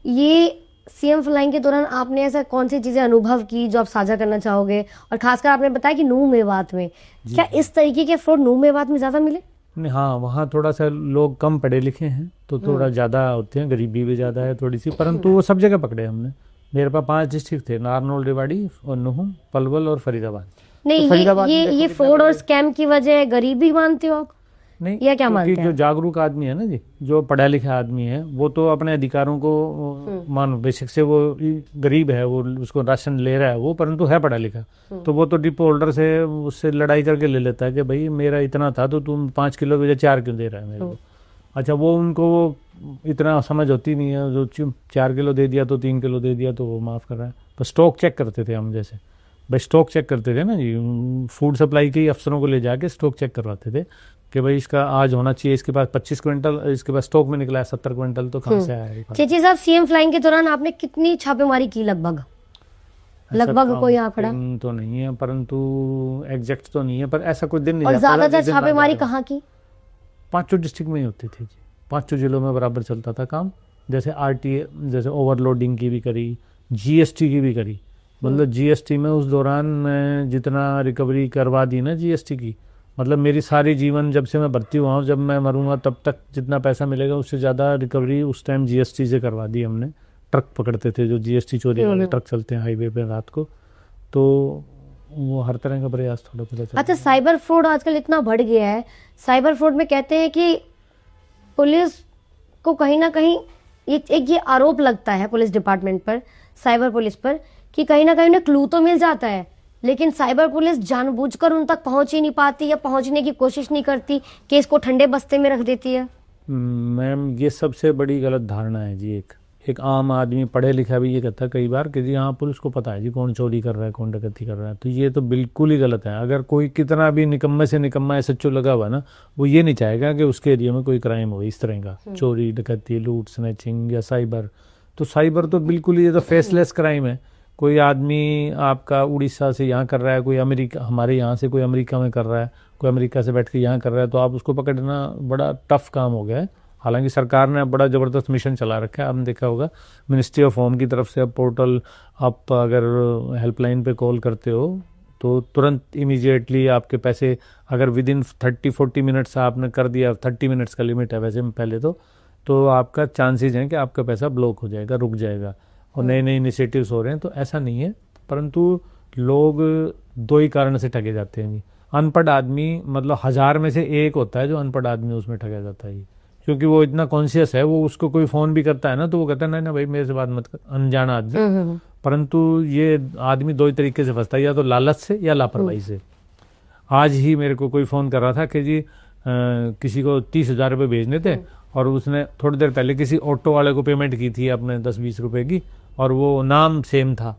ये सीएम फ्लाइंग के दौरान आपने ऐसा कौन सी चीजें अनुभव की जो आप साझा करना चाहोगे, और खासकर आपने बताया कि नूह मेवात में, क्या इस तरीके के फ्रॉड नूह मेवात में ज्यादा मिले? हाँ, वहाँ थोड़ा सा लोग कम पढ़े लिखे हैं तो थोड़ा ज़्यादा होते हैं, गरीबी भी ज़्यादा है थोड़ी सी, परंतु वो सब जगह पकड़े हमने। मेरे पास 5 डिस्ट्रिक्ट थे, नारनौल, रेवाड़ी और नूह, पलवल और फरीदाबाद। नहीं, तो ये फ्रॉड और स्कैम की वजह गरीबी मानते हो आप? नहीं, या क्या मानते हैं? जो जागरूक आदमी है ना जी, जो पढ़ा लिखा आदमी है, वो तो अपने अधिकारों को मानो, बेशक से वो गरीब है, वो उसको राशन ले रहा है वो, परंतु है पढ़ा लिखा, तो वो तो डिपो होल्डर से उससे लड़ाई करके ले लेता है कि भाई मेरा इतना था तो तुम 5 किलो की 4 क्यों दे रहा है मेरे को। अच्छा, वो उनको इतना समझ होती नहीं है, जो 4 किलो दे दिया तो 3 किलो दे दिया तो वो माफ़ कर रहा है। तो स्टॉक चेक करते थे हम, जैसे भाई स्टॉक चेक करते थे ना जी, फूड सप्लाई के अफसरों को ले जाके स्टॉक चेक करवाते थे कि भाई इसका आज होना चाहिए, इसके पास 25 क्विंटल, इसके पास स्टॉक में निकला है 70 क्विंटल, तो कहाँ से आया? चेची साहब, सीएम फ्लाइंग के दौरान आपने कितनी छापेमारी की? लगभग कोई आंकड़ा तो नहीं है, परंतु एग्जैक्ट तो नहीं है, पर ऐसा कोई दिन नहीं। और ज्यादातर छापेमारी कहाँ की? 5 डिस्ट्रिक्ट में ही होती थी जी, 5 जिलों में बराबर चलता था काम। जैसे आरटीए, जैसे ओवरलोडिंग की भी करी, जीएसटी की भी करी, मतलब जीएसटी में उस दौरान मैं जितना रिकवरी करवा दी ना जीएसटी की, मतलब मेरी सारी जीवन जब से मैं भर्ती हुआ हूँ, जब मैं मरूंगा तब तक जितना पैसा मिलेगा उससे ज़्यादा रिकवरी उस टाइम जीएसटी से करवा दी हमने। ट्रक पकड़ते थे जो जीएसटी चोरी वाले ट्रक चलते हैं हाईवे पे रात को, तो वो हर तरह का प्रयास थोड़ा पता चला। अच्छा, साइबर फ्रॉड आजकल इतना बढ़ गया है, साइबर फ्रॉड में कहते हैं कि पुलिस को कहीं ना कहीं ये आरोप लगता है पुलिस डिपार्टमेंट पर, साइबर पुलिस पर, कि कहीं ना कहीं उन्हें क्लू तो मिल जाता है लेकिन साइबर पुलिस जानबूझकर उन तक पहुंच ही नहीं पाती या पहुंचने की कोशिश नहीं करती, केस को ठंडे बस्ते में रख देती है। मैम, ये सबसे बड़ी गलत धारणा है जी। एक आम आदमी पढ़े लिखा भी ये कहता है कई बार कि जी हाँ पुलिस को पता है जी कौन चोरी कर रहा है, कौन डकैती कर रहा है, तो ये तो बिल्कुल ही गलत है। अगर कोई कितना भी निकम्मे से निकम्मा एसएचओ लगा हुआ ना, वो ये नहीं चाहेगा कि उसके एरिया में कोई क्राइम हो इस तरह का, चोरी, डकैती, लूट, स्नैचिंग या साइबर। तो साइबर तो बिल्कुल ही, ये तो फेसलेस क्राइम है। कोई आदमी आपका उड़ीसा से यहाँ कर रहा है, कोई अमेरिका, हमारे यहाँ से कोई अमेरिका में कर रहा है, कोई अमेरिका से बैठ के यहाँ कर रहा है, तो आप उसको पकड़ना बड़ा टफ काम हो गया है। हालांकि सरकार ने बड़ा ज़बरदस्त मिशन चला रखा है, आपने देखा होगा मिनिस्ट्री ऑफ होम की तरफ से। अब पोर्टल, आप अगर हेल्पलाइन पे कॉल करते हो तो तुरंत इमीडिएटली आपके पैसे, अगर विद इन 30-40 मिनट्स आपने कर दिया, 30 मिनट्स का लिमिट है वैसे पहले तो आपका चांसेस हैं कि आपका पैसा ब्लॉक हो जाएगा, रुक जाएगा। और नए नए इनिशिएटिव्स हो रहे हैं, तो ऐसा नहीं है। परंतु लोग 2 ही कारण से ठगे जाते हैं। अनपढ़ आदमी, मतलब 1000 में से 1 होता है जो अनपढ़ आदमी उसमें ठगा जाता है, क्योंकि वो इतना कॉन्शियस है। वो उसको कोई फ़ोन भी करता है ना तो वो कहता है नहीं ना भाई मेरे से बात मत कर, अनजान आदमी। परंतु ये आदमी 2 ही तरीके से फंसता है, या तो लालच से या लापरवाही से। आज ही मेरे को कोई फ़ोन कर रहा था कि जी किसी को 30,000 रुपये भेजने थे और उसने थोड़ी देर पहले किसी ऑटो वाले को पेमेंट की थी अपने 10-20 रुपए की, और वो नाम सेम था,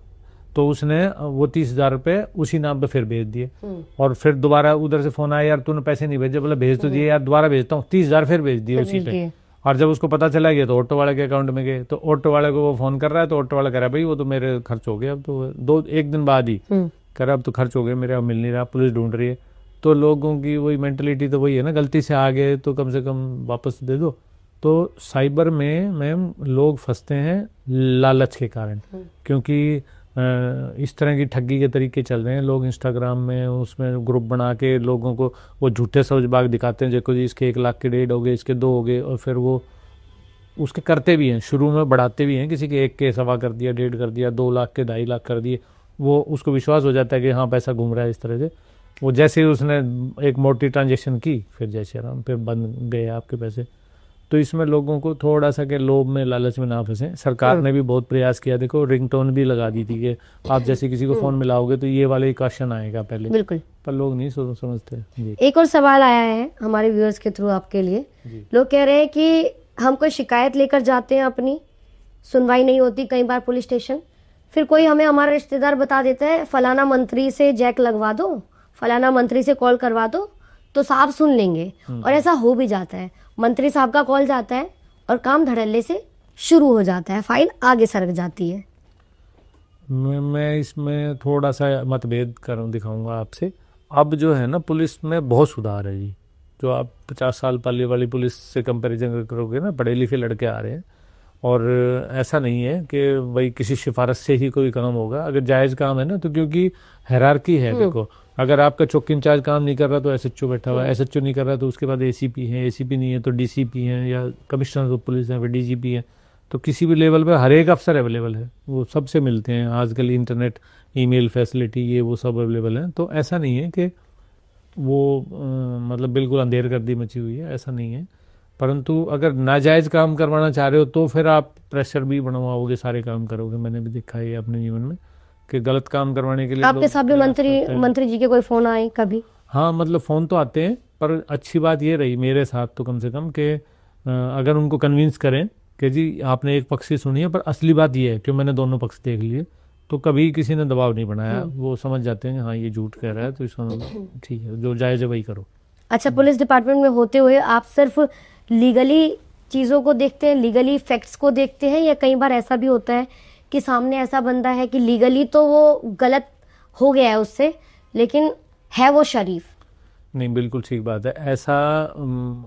तो उसने वो 30,000 रुपये उसी नाम पे फिर भेज दिए। और फिर दोबारा उधर से फोन आया, यार तूने पैसे नहीं भेजे, बोला भेज तो दिए यार, दोबारा भेजता हूँ, 30,000 फिर भेज दिए उसी पे। और जब उसको पता चला गया तो ऑटो वाले के अकाउंट में गए, तो ऑटो वाले को वो फोन कर रहा है, तो ऑटो वाला कह रहा है भाई वो तो मेरे खर्च हो गए, अब तो एक दिन बाद ही कह रहा अब तो खर्च हो गए मेरे, अब मिल नहीं रहा, पुलिस ढूंढ रही है। तो लोगों की वही मेंटलिटी तो वही है ना, गलती से आ गए तो कम से कम वापस दे दो। तो साइबर में मैम लोग फंसते हैं लालच के कारण, क्योंकि इस तरह की ठगी के तरीके चल रहे हैं। लोग इंस्टाग्राम में उसमें ग्रुप बना के लोगों को वो झूठे सौजबाग दिखाते हैं, देखो जी इसके 1 लाख के 1.5 हो गए, इसके 2 हो गए, और फिर वो उसके करते भी हैं, शुरू में बढ़ाते भी हैं, किसी के 1 के 1.25 कर दिया, 1.5 कर दिया, 2 लाख के 2.5 लाख कर दिए, वो उसको विश्वास हो जाता है कि हाँ पैसा घूम रहा है इस तरह से। वो जैसे ही उसने एक मोटी ट्रांजेक्शन की, फिर जय श्री राम, फिर बंद गए आपके पैसे। तो इसमें लोगों को थोड़ा सा के लोभ में लालच में ना फंसे। सरकार ने भी बहुत प्रयास किया, देखो रिंगटोन भी लगा दी थी कि आप जैसे किसी को फोन मिलाओगे तो ये वाला ही क्वेश्चन आएगा पहले, बिल्कुल, पर लोग नहीं समझते जी। एक और सवाल आया है हमारे व्यूअर्स के थ्रू आपके लिए। लोग कह रहे हैं कि हम कोई शिकायत लेकर जाते हैं, अपनी सुनवाई नहीं होती कई बार पुलिस स्टेशन, फिर कोई हमें हमारा रिश्तेदार बता देता है फलाना मंत्री से जैक लगवा दो, फलाना मंत्री से कॉल करवा दो तो साहब सुन लेंगे, और ऐसा हो भी जाता है। मंत्री साहब का कॉल जाता है और काम धड़ल्ले से शुरू हो जाता है, फाइल आगे सरक जाती है। मैं इसमें थोड़ा सा मतभेद दिखाऊंगा आपसे। अब जो है ना पुलिस में बहुत सुधार है जी। जो आप 50 साल पहले वाली पुलिस से कंपैरिजन करोगे ना, पढ़े लिखे लड़के आ रहे हैं, और ऐसा नहीं है कि भाई किसी सिफारिश से ही कोई काम होगा। अगर जायज़ काम है ना, तो क्योंकि हायरार्की है, देखो अगर आपका चौकी इंचार्ज काम नहीं कर रहा तो एसएचओ बैठा हुआ है, एसएचओ नहीं कर रहा तो उसके बाद एसीपी है, एसीपी नहीं है तो डीसीपी है, या कमिश्नर ऑफ पुलिस है फिर डीजीपी है। तो किसी भी लेवल पर हर एक अफसर अवेलेबल है, वो सबसे मिलते हैं। आजकल इंटरनेट, ईमेल फैसिलिटी, ये वो सब अवेलेबल है। तो ऐसा नहीं है कि वो मतलब बिल्कुल अंधेर गर्दी मची हुई है, ऐसा नहीं है। परंतु अगर नाजायज़ काम करवाना चाह रहे हो तो फिर आप प्रेशर भी बनवाओगे, सारे काम करोगे। मैंने भी देखा है अपने जीवन में कि गलत काम करवाने के लिए आपके साथ भी मंत्री जी के कोई फोन आए कभी? हाँ, मतलब फ़ोन तो आते हैं, पर अच्छी बात ये रही मेरे साथ तो कम से कम कि अगर उनको कन्विंस करें कि जी आपने एक पक्ष ही सुनी है, पर असली बात ये है कि मैंने दोनों पक्ष देख लिए, तो कभी किसी ने दबाव नहीं बनाया। वो समझ जाते हैं हाँ ये झूठ कह रहा है, तो इसको ठीक है, जो जायज़ है वही करो। अच्छा, पुलिस डिपार्टमेंट में होते हुए आप सिर्फ लीगली चीज़ों को देखते हैं, लीगली फैक्ट्स को देखते हैं, या कई बार ऐसा भी होता है कि सामने ऐसा बंदा है कि लीगली तो वो गलत हो गया है उससे, लेकिन है वो शरीफ? नहीं, बिल्कुल ठीक बात है। ऐसा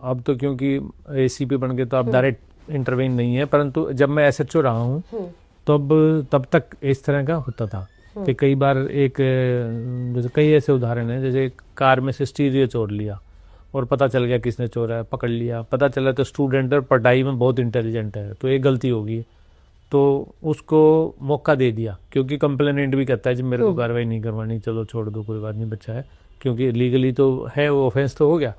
अब तो क्योंकि एसीपी बन गए तो अब डायरेक्ट इंटरवेन नहीं है, परंतु जब मैं एसएचओ रहा हूँ तब तक इस तरह का होता था कि कई बार जैसे कई ऐसे उदाहरण हैं, जैसे कार में से स्टीरियो चोर लिया और पता चल गया किसने चोरा है, पकड़ लिया। पता चला तो स्टूडेंट और पढ़ाई में बहुत इंटेलिजेंट है, तो एक गलती होगी तो उसको मौका दे दिया, क्योंकि कंप्लेनेंट भी कहता है जी मेरे को कार्रवाई नहीं करवानी, चलो छोड़ दो कोई बात नहीं, बच्चा है, क्योंकि लीगली तो है, वो ऑफेंस तो हो गया।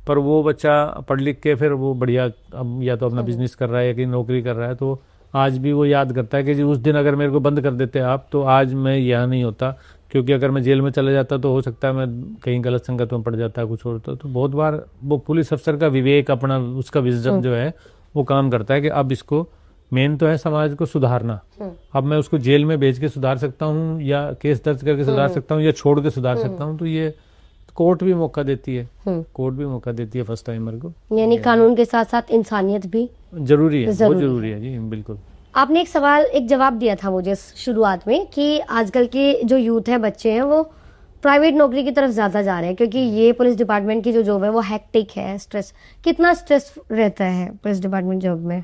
पर वो बच्चा पढ़ लिख के फिर वो बढ़िया अब या तो अपना बिजनेस कर रहा है या कि नौकरी कर रहा है, तो आज भी वो याद करता है कि जी उस दिन अगर मेरे को बंद कर देते आप तो आज मैं यहाँ नहीं होता, क्योंकि अगर मैं जेल में चले जाता तो हो सकता है मैं कहीं गलत संगत में पड़ जाता, कुछ होता। तो बहुत बार वो पुलिस अफसर का विवेक, अपना उसका विजडम जो है वो काम करता है कि अब इसको मेन तो है समाज को सुधारना। अब मैं उसको जेल में भेज के सुधार सकता हूँ, या केस दर्ज करके सुधार सकता हूँ, या छोड़ के सुधार सकता हूँ। तो ये कोर्ट भी मौका देती है, कोर्ट भी मौका देती है फर्स्ट टाइमर को। यानी कानून के साथ साथ इंसानियत भी जरूरी है, बहुत जरूरी है जी, बिल्कुल। आपने एक जवाब दिया था मुझे शुरुआत में कि आजकल के जो यूथ है, बच्चे हैं, वो प्राइवेट नौकरी की तरफ ज्यादा जा रहे हैं, क्योंकि ये पुलिस डिपार्टमेंट की जो जॉब है वो हेक्टिक है, स्ट्रेस, कितना स्ट्रेस रहता है पुलिस डिपार्टमेंट जॉब में?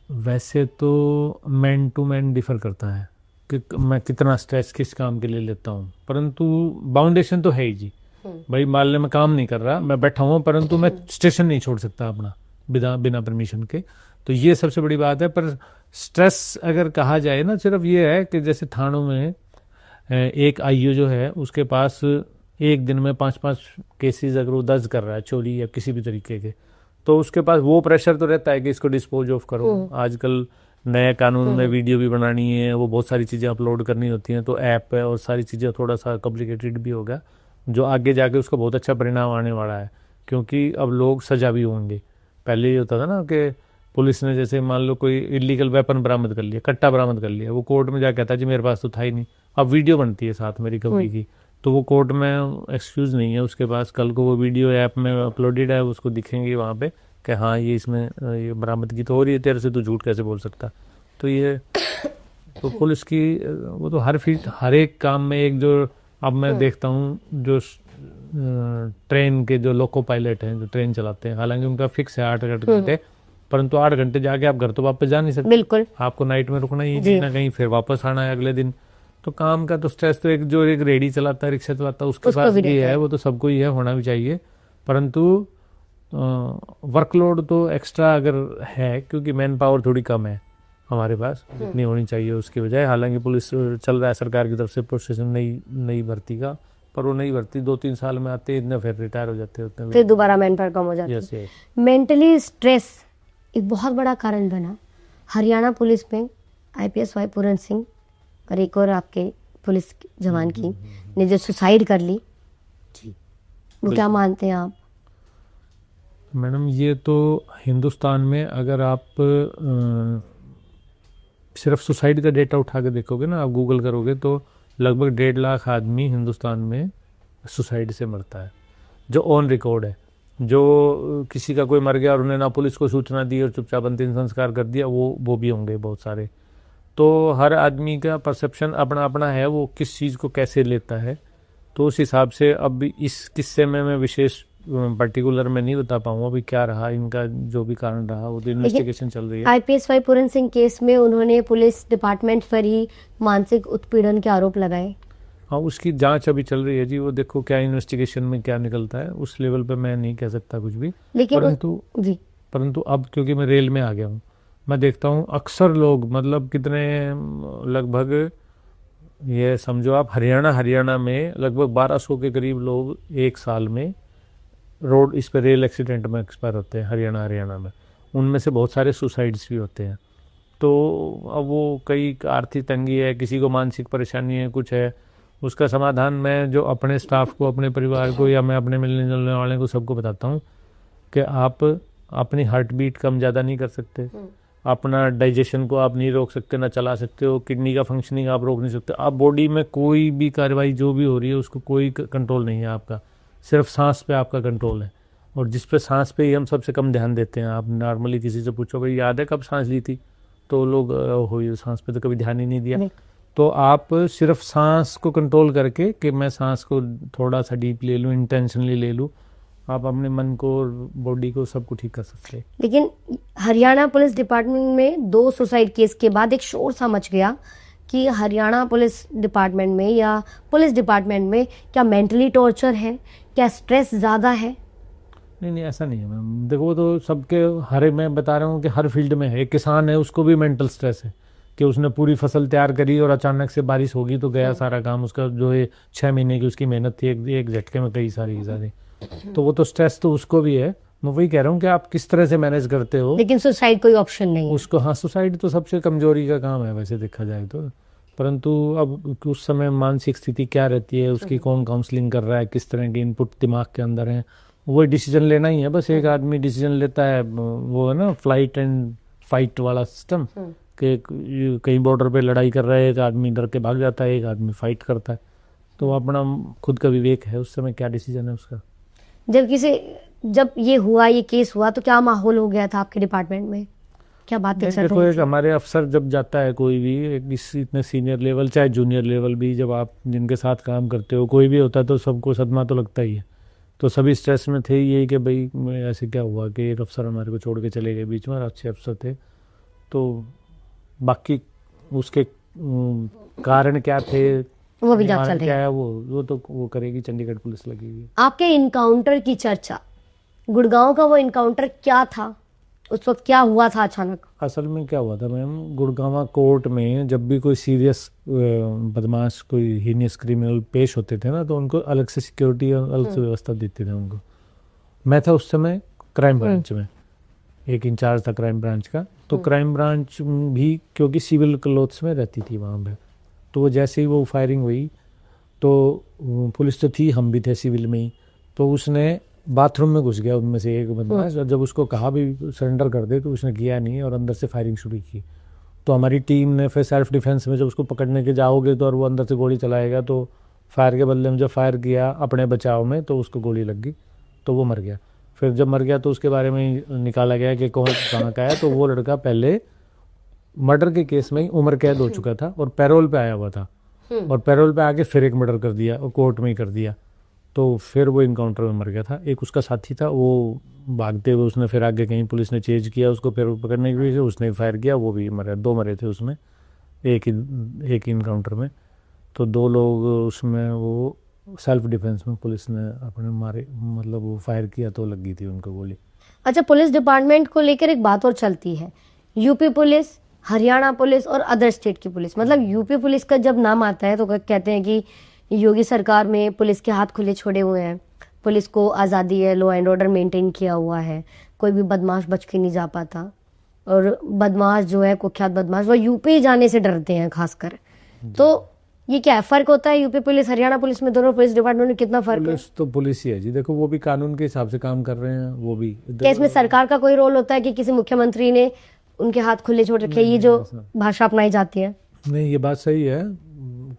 वैसे तो मैन टू मैन डिफर करता है कि मैं कितना स्ट्रेस किस काम के लिए लेता हूँ, परंतु बाउंडेशन तो है ही जी। भाई मान ले मैं काम नहीं कर रहा, मैं बैठा हूँ, परंतु मैं स्टेशन नहीं छोड़ सकता अपना बिना परमिशन के, तो ये सबसे बड़ी बात है। पर स्ट्रेस अगर कहा जाए ना, सिर्फ ये है कि जैसे थानों में एक आईओ जो है उसके पास एक दिन में 5-5 केसेस अगर वो दर्ज कर रहा है, चोरी या किसी भी तरीके के, तो उसके पास वो प्रेशर तो रहता है कि इसको डिस्पोज ऑफ करो। आजकल नए कानून में वीडियो भी बनानी है, वो बहुत सारी चीज़ें अपलोड करनी होती हैं, तो ऐप है और सारी चीज़ें थोड़ा सा कॉम्प्लिकेटेड भी होगा, जो आगे जाके उसका बहुत अच्छा परिणाम आने वाला है, क्योंकि अब लोग सजा भी होंगे। पहले ये होता था ना कि पुलिस ने जैसे मान लो कोई इलीगल वेपन बरामद कर लिया, कट्टा बरामद कर लिया, वो कोर्ट में जा कहता है जी मेरे पास तो था ही नहीं, अब वीडियो बनती है साथ में रिकवरी की, तो वो कोर्ट में एक्सक्यूज नहीं है उसके पास, कल को वो वीडियो ऐप में अपलोडेड है, उसको दिखेंगे वहाँ पे कि हाँ ये इसमें ये बरामद की तो हो रही है, तेरे से तो झूठ कैसे बोल सकता। तो ये तो पुलिस की वो तो हर एक काम में एक जो अब मैं देखता हूँ जो ट्रेन के जो लोको पायलट हैं जो ट्रेन चलाते हैं, हालांकि उनका फिक्स है 8 घंटे, परंतु 8 घंटे जाके आप घर तो वापस जा नहीं सकते, बिल्कुल आपको नाइट में रुकना ही कहीं ना कहीं, फिर वापस आना है अगले दिन। तो काम का तो स्ट्रेस तो एक जो एक रेडी चलाता है, रिक्शा चलाता है, उसके पास भी है, वो तो सबको ही है, होना भी चाहिए, परंतु वर्कलोड तो एक्स्ट्रा अगर है, क्योंकि मैन पावर थोड़ी कम है हमारे पास, जितनी होनी चाहिए उसकी बजाय। हालांकि पुलिस चल रहा है सरकार की तरफ से प्रोसेशन नई भर्ती का, पर वो नई भर्ती 2-3 साल में आते इतने फिर रिटायर हो जाते हैं, फिर दोबारा मैन पावर कम हो जाती है। मेंटली स्ट्रेस एक बहुत बड़ा कारण बना। हरियाणा पुलिस में IPS वाई पूरन सिंह और एक और आपके पुलिस जवान की ने जो सुसाइड कर ली, वो क्या मानते हैं आप? मैडम ये तो हिंदुस्तान में अगर आप सिर्फ सुसाइड का डेटा उठा के देखोगे ना, आप गूगल करोगे तो लगभग 1.5 लाख आदमी हिंदुस्तान में सुसाइड से मरता है, जो ऑन रिकॉर्ड है। जो किसी का कोई मर गया और उन्हें ना पुलिस को सूचना दी और चुपचाप अंतिम संस्कार कर दिया, वो भी होंगे बहुत सारे। तो हर आदमी का परसेप्शन अपना अपना है, वो किस चीज़ को कैसे लेता है, तो उस हिसाब से अब इस किस्से में मैं विशेष पर्टिकुलर में नहीं बता पाऊंगा अभी क्या रहा इनका, जो भी कारण रहा वो तो इन्वेस्टिगेशन चल रही है। IPS Y Puran Singh case में उन्होंने पुलिस डिपार्टमेंट पर ही मानसिक उत्पीड़न के आरोप लगाए। हाँ, उसकी जांच अभी चल रही है जी, वो देखो क्या इन्वेस्टिगेशन में क्या निकलता है, उस लेवल पे मैं नहीं कह सकता कुछ भी, लेकिन परंतु अब क्योंकि मैं रेल में आ गया हूँ, मैं देखता हूँ अक्सर लोग मतलब कितने लगभग ये समझो आप हरियाणा में लगभग 1200 के करीब लोग एक साल में रोड इस पर रेल एक्सीडेंट में एक्सपायर होते हैं हरियाणा में। उनमें से बहुत सारे सुसाइड्स भी होते हैं। तो अब वो कई आर्थिक तंगी है, किसी को मानसिक परेशानी है, कुछ है, उसका समाधान मैं जो अपने स्टाफ को, अपने परिवार को या मैं अपने मिलने जुलने वाले को सबको बताता हूँ कि आप अपनी हार्ट बीट कम ज़्यादा नहीं कर सकते, अपना डाइजेशन को आप नहीं रोक सकते, ना चला सकते हो, किडनी का फंक्शनिंग आप रोक नहीं सकते, आप बॉडी में कोई भी कार्रवाई जो भी हो रही है उसको कोई कंट्रोल नहीं है आपका, सिर्फ सांस पे आपका कंट्रोल है। और जिस पे सांस पे ही हम सबसे कम ध्यान देते हैं। आप नॉर्मली किसी से पूछो भाई याद है कब सांस ली थी, तो लोग हो सांस पे तो कभी ध्यान ही नहीं दिया। तो आप सिर्फ सांस को कंट्रोल करके कि मैं सांस को थोड़ा सा डीप ले लूँ, इंटेंशनली ले लूँ, आप अपने मन को और बॉडी को सबको ठीक कर सकते हैं। लेकिन हरियाणा पुलिस डिपार्टमेंट में 2 सुसाइड केस के बाद एक शोर सा मच गया कि हरियाणा पुलिस डिपार्टमेंट में या पुलिस डिपार्टमेंट में क्या मेंटली टॉर्चर है, क्या स्ट्रेस ज़्यादा है? नहीं ऐसा नहीं है मैम। देखो वो तो सबके मैं बता रहा हूँ कि हर फील्ड में है। एक किसान है उसको भी मेंटल स्ट्रेस है कि उसने पूरी फसल तैयार करी और अचानक से बारिश होगी तो गया सारा काम, उसका जो है 6 महीने की उसकी मेहनत थी एक झटके में कई सारी तो वो तो स्ट्रेस तो उसको भी है। मैं वही कह रहा हूँ कि आप किस तरह से मैनेज करते हो। लेकिन सुसाइड कोई ऑप्शन नहीं है उसको। हाँ, सुसाइड तो सबसे कमजोरी का काम है वैसे देखा जाए तो, परंतु अब उस समय मानसिक स्थिति क्या रहती है उसकी, कौन काउंसलिंग कर रहा है, किस तरह के इनपुट दिमाग के अंदर है, वो डिसीजन लेना ही है बस। एक आदमी डिसीजन लेता है, वो है ना फ्लाइट एंड फाइट वाला सिस्टम, कि कहीं बॉर्डर पे लड़ाई कर रहा है, एक आदमी डर के भाग जाता है, एक आदमी फाइट करता है, तो अपना खुद का विवेक है उस समय क्या डिसीजन है उसका। जब ये हुआ, ये केस हुआ, तो क्या माहौल हो गया था आपके डिपार्टमेंट में, क्या बातें चल रही थी? देखो एक हमारे अफसर जब जाता है कोई भी इतने सीनियर लेवल चाहे जूनियर लेवल भी, जब आप जिनके साथ काम करते हो कोई भी होता है तो सबको सदमा तो लगता ही है। तो सभी स्ट्रेस में थे यही कि भाई ऐसे क्या हुआ कि एक अफसर हमारे को छोड़ के चले गए बीच में, और अच्छे अफसर थे। तो बाकी उसके कारण क्या थे वो भी जांच चल रही क्या है वो करेगी चंडीगढ़ पुलिस लगी हुई। आपके इनकाउंटर की चर्चा, गुड़गांव का वो इनकाउंटर क्या था, उस वक्त क्या हुआ था अचानक? असल में क्या हुआ था मैम, गुड़गांव कोर्ट में जब भी कोई सीरियस बदमाश, कोई हीनियस क्रिमिनल पेश होते थे ना, तो उनको अलग से सिक्योरिटी और अलग से व्यवस्था देते थे उनको। मैं था उस समय क्राइम ब्रांच में, एक इंचार्ज था क्राइम ब्रांच का। तो क्राइम ब्रांच भी क्योंकि सिविल क्लोथ्स में रहती थी वहाँ पे, तो वो जैसे ही वो फायरिंग हुई तो पुलिस तो थी, हम भी थे सिविल में ही, तो उसने बाथरूम में घुस गया उनमें से एक बदमाश, और जब उसको कहा भी सरेंडर कर दे तो उसने किया नहीं और अंदर से फायरिंग शुरू की। तो हमारी टीम ने फिर सेल्फ डिफेंस में जब उसको पकड़ने के जाओगे तो और वो अंदर से गोली चलाएगा, तो फायर के बदले में जब फायर किया अपने बचाव में तो उसको गोली लग गई, तो वो मर गया। फिर जब मर गया तो उसके बारे में निकाला गया कि कौन कहाँ का है, तो वो लड़का पहले मर्डर के केस में ही उम्र कैद हो चुका था और पैरोल पे आया हुआ था, और पैरोल पे आके फिर एक मर्डर कर दिया और कोर्ट में ही कर दिया, तो फिर वो इनकाउंटर में मर गया था। एक उसका साथी था, वो भागते हुए उसने फिर आगे कहीं पुलिस ने चेज किया उसको फिर पकड़ने की वजह से, उसने फायर किया, वो भी मरे, 2 मरे थे उसमें एक ही इनकाउंटर में। तो 2 लोग उसमें वो सेल्फ डिफेंस में पुलिस ने अपने मारे, मतलब वो फायर किया तो लगी थी उनको गोली। अच्छा, पुलिस डिपार्टमेंट को लेकर एक बात और चलती है, यूपी पुलिस, हरियाणा पुलिस और अदर स्टेट की पुलिस। मतलब यूपी पुलिस का जब नाम आता है तो कहते हैं कि योगी सरकार में पुलिस के हाथ खुले छोड़े हुए हैं, पुलिस को आज़ादी है, लॉ एंड ऑर्डर मेंटेन किया हुआ है, कोई भी बदमाश बच के नहीं जा पाता, और बदमाश जो है कुख्यात बदमाश वो यूपी जाने से डरते हैं खासकर। तो ये क्या है, फर्क होता है यूपी पुलिस हरियाणा पुलिस में, दोनों पुलिस डिपार्टमेंट में कितना फर्क है? पुलिस तो पुलिस ही है जी, देखो वो भी कानून के हिसाब से काम कर रहे हैं, वो भी। क्या इसमें सरकार का कोई रोल होता है कि किसी मुख्यमंत्री ने उनके हाथ खुले छोड़ रखे, ये जो भाषा अपनाई जाती है? नहीं, ये बात सही है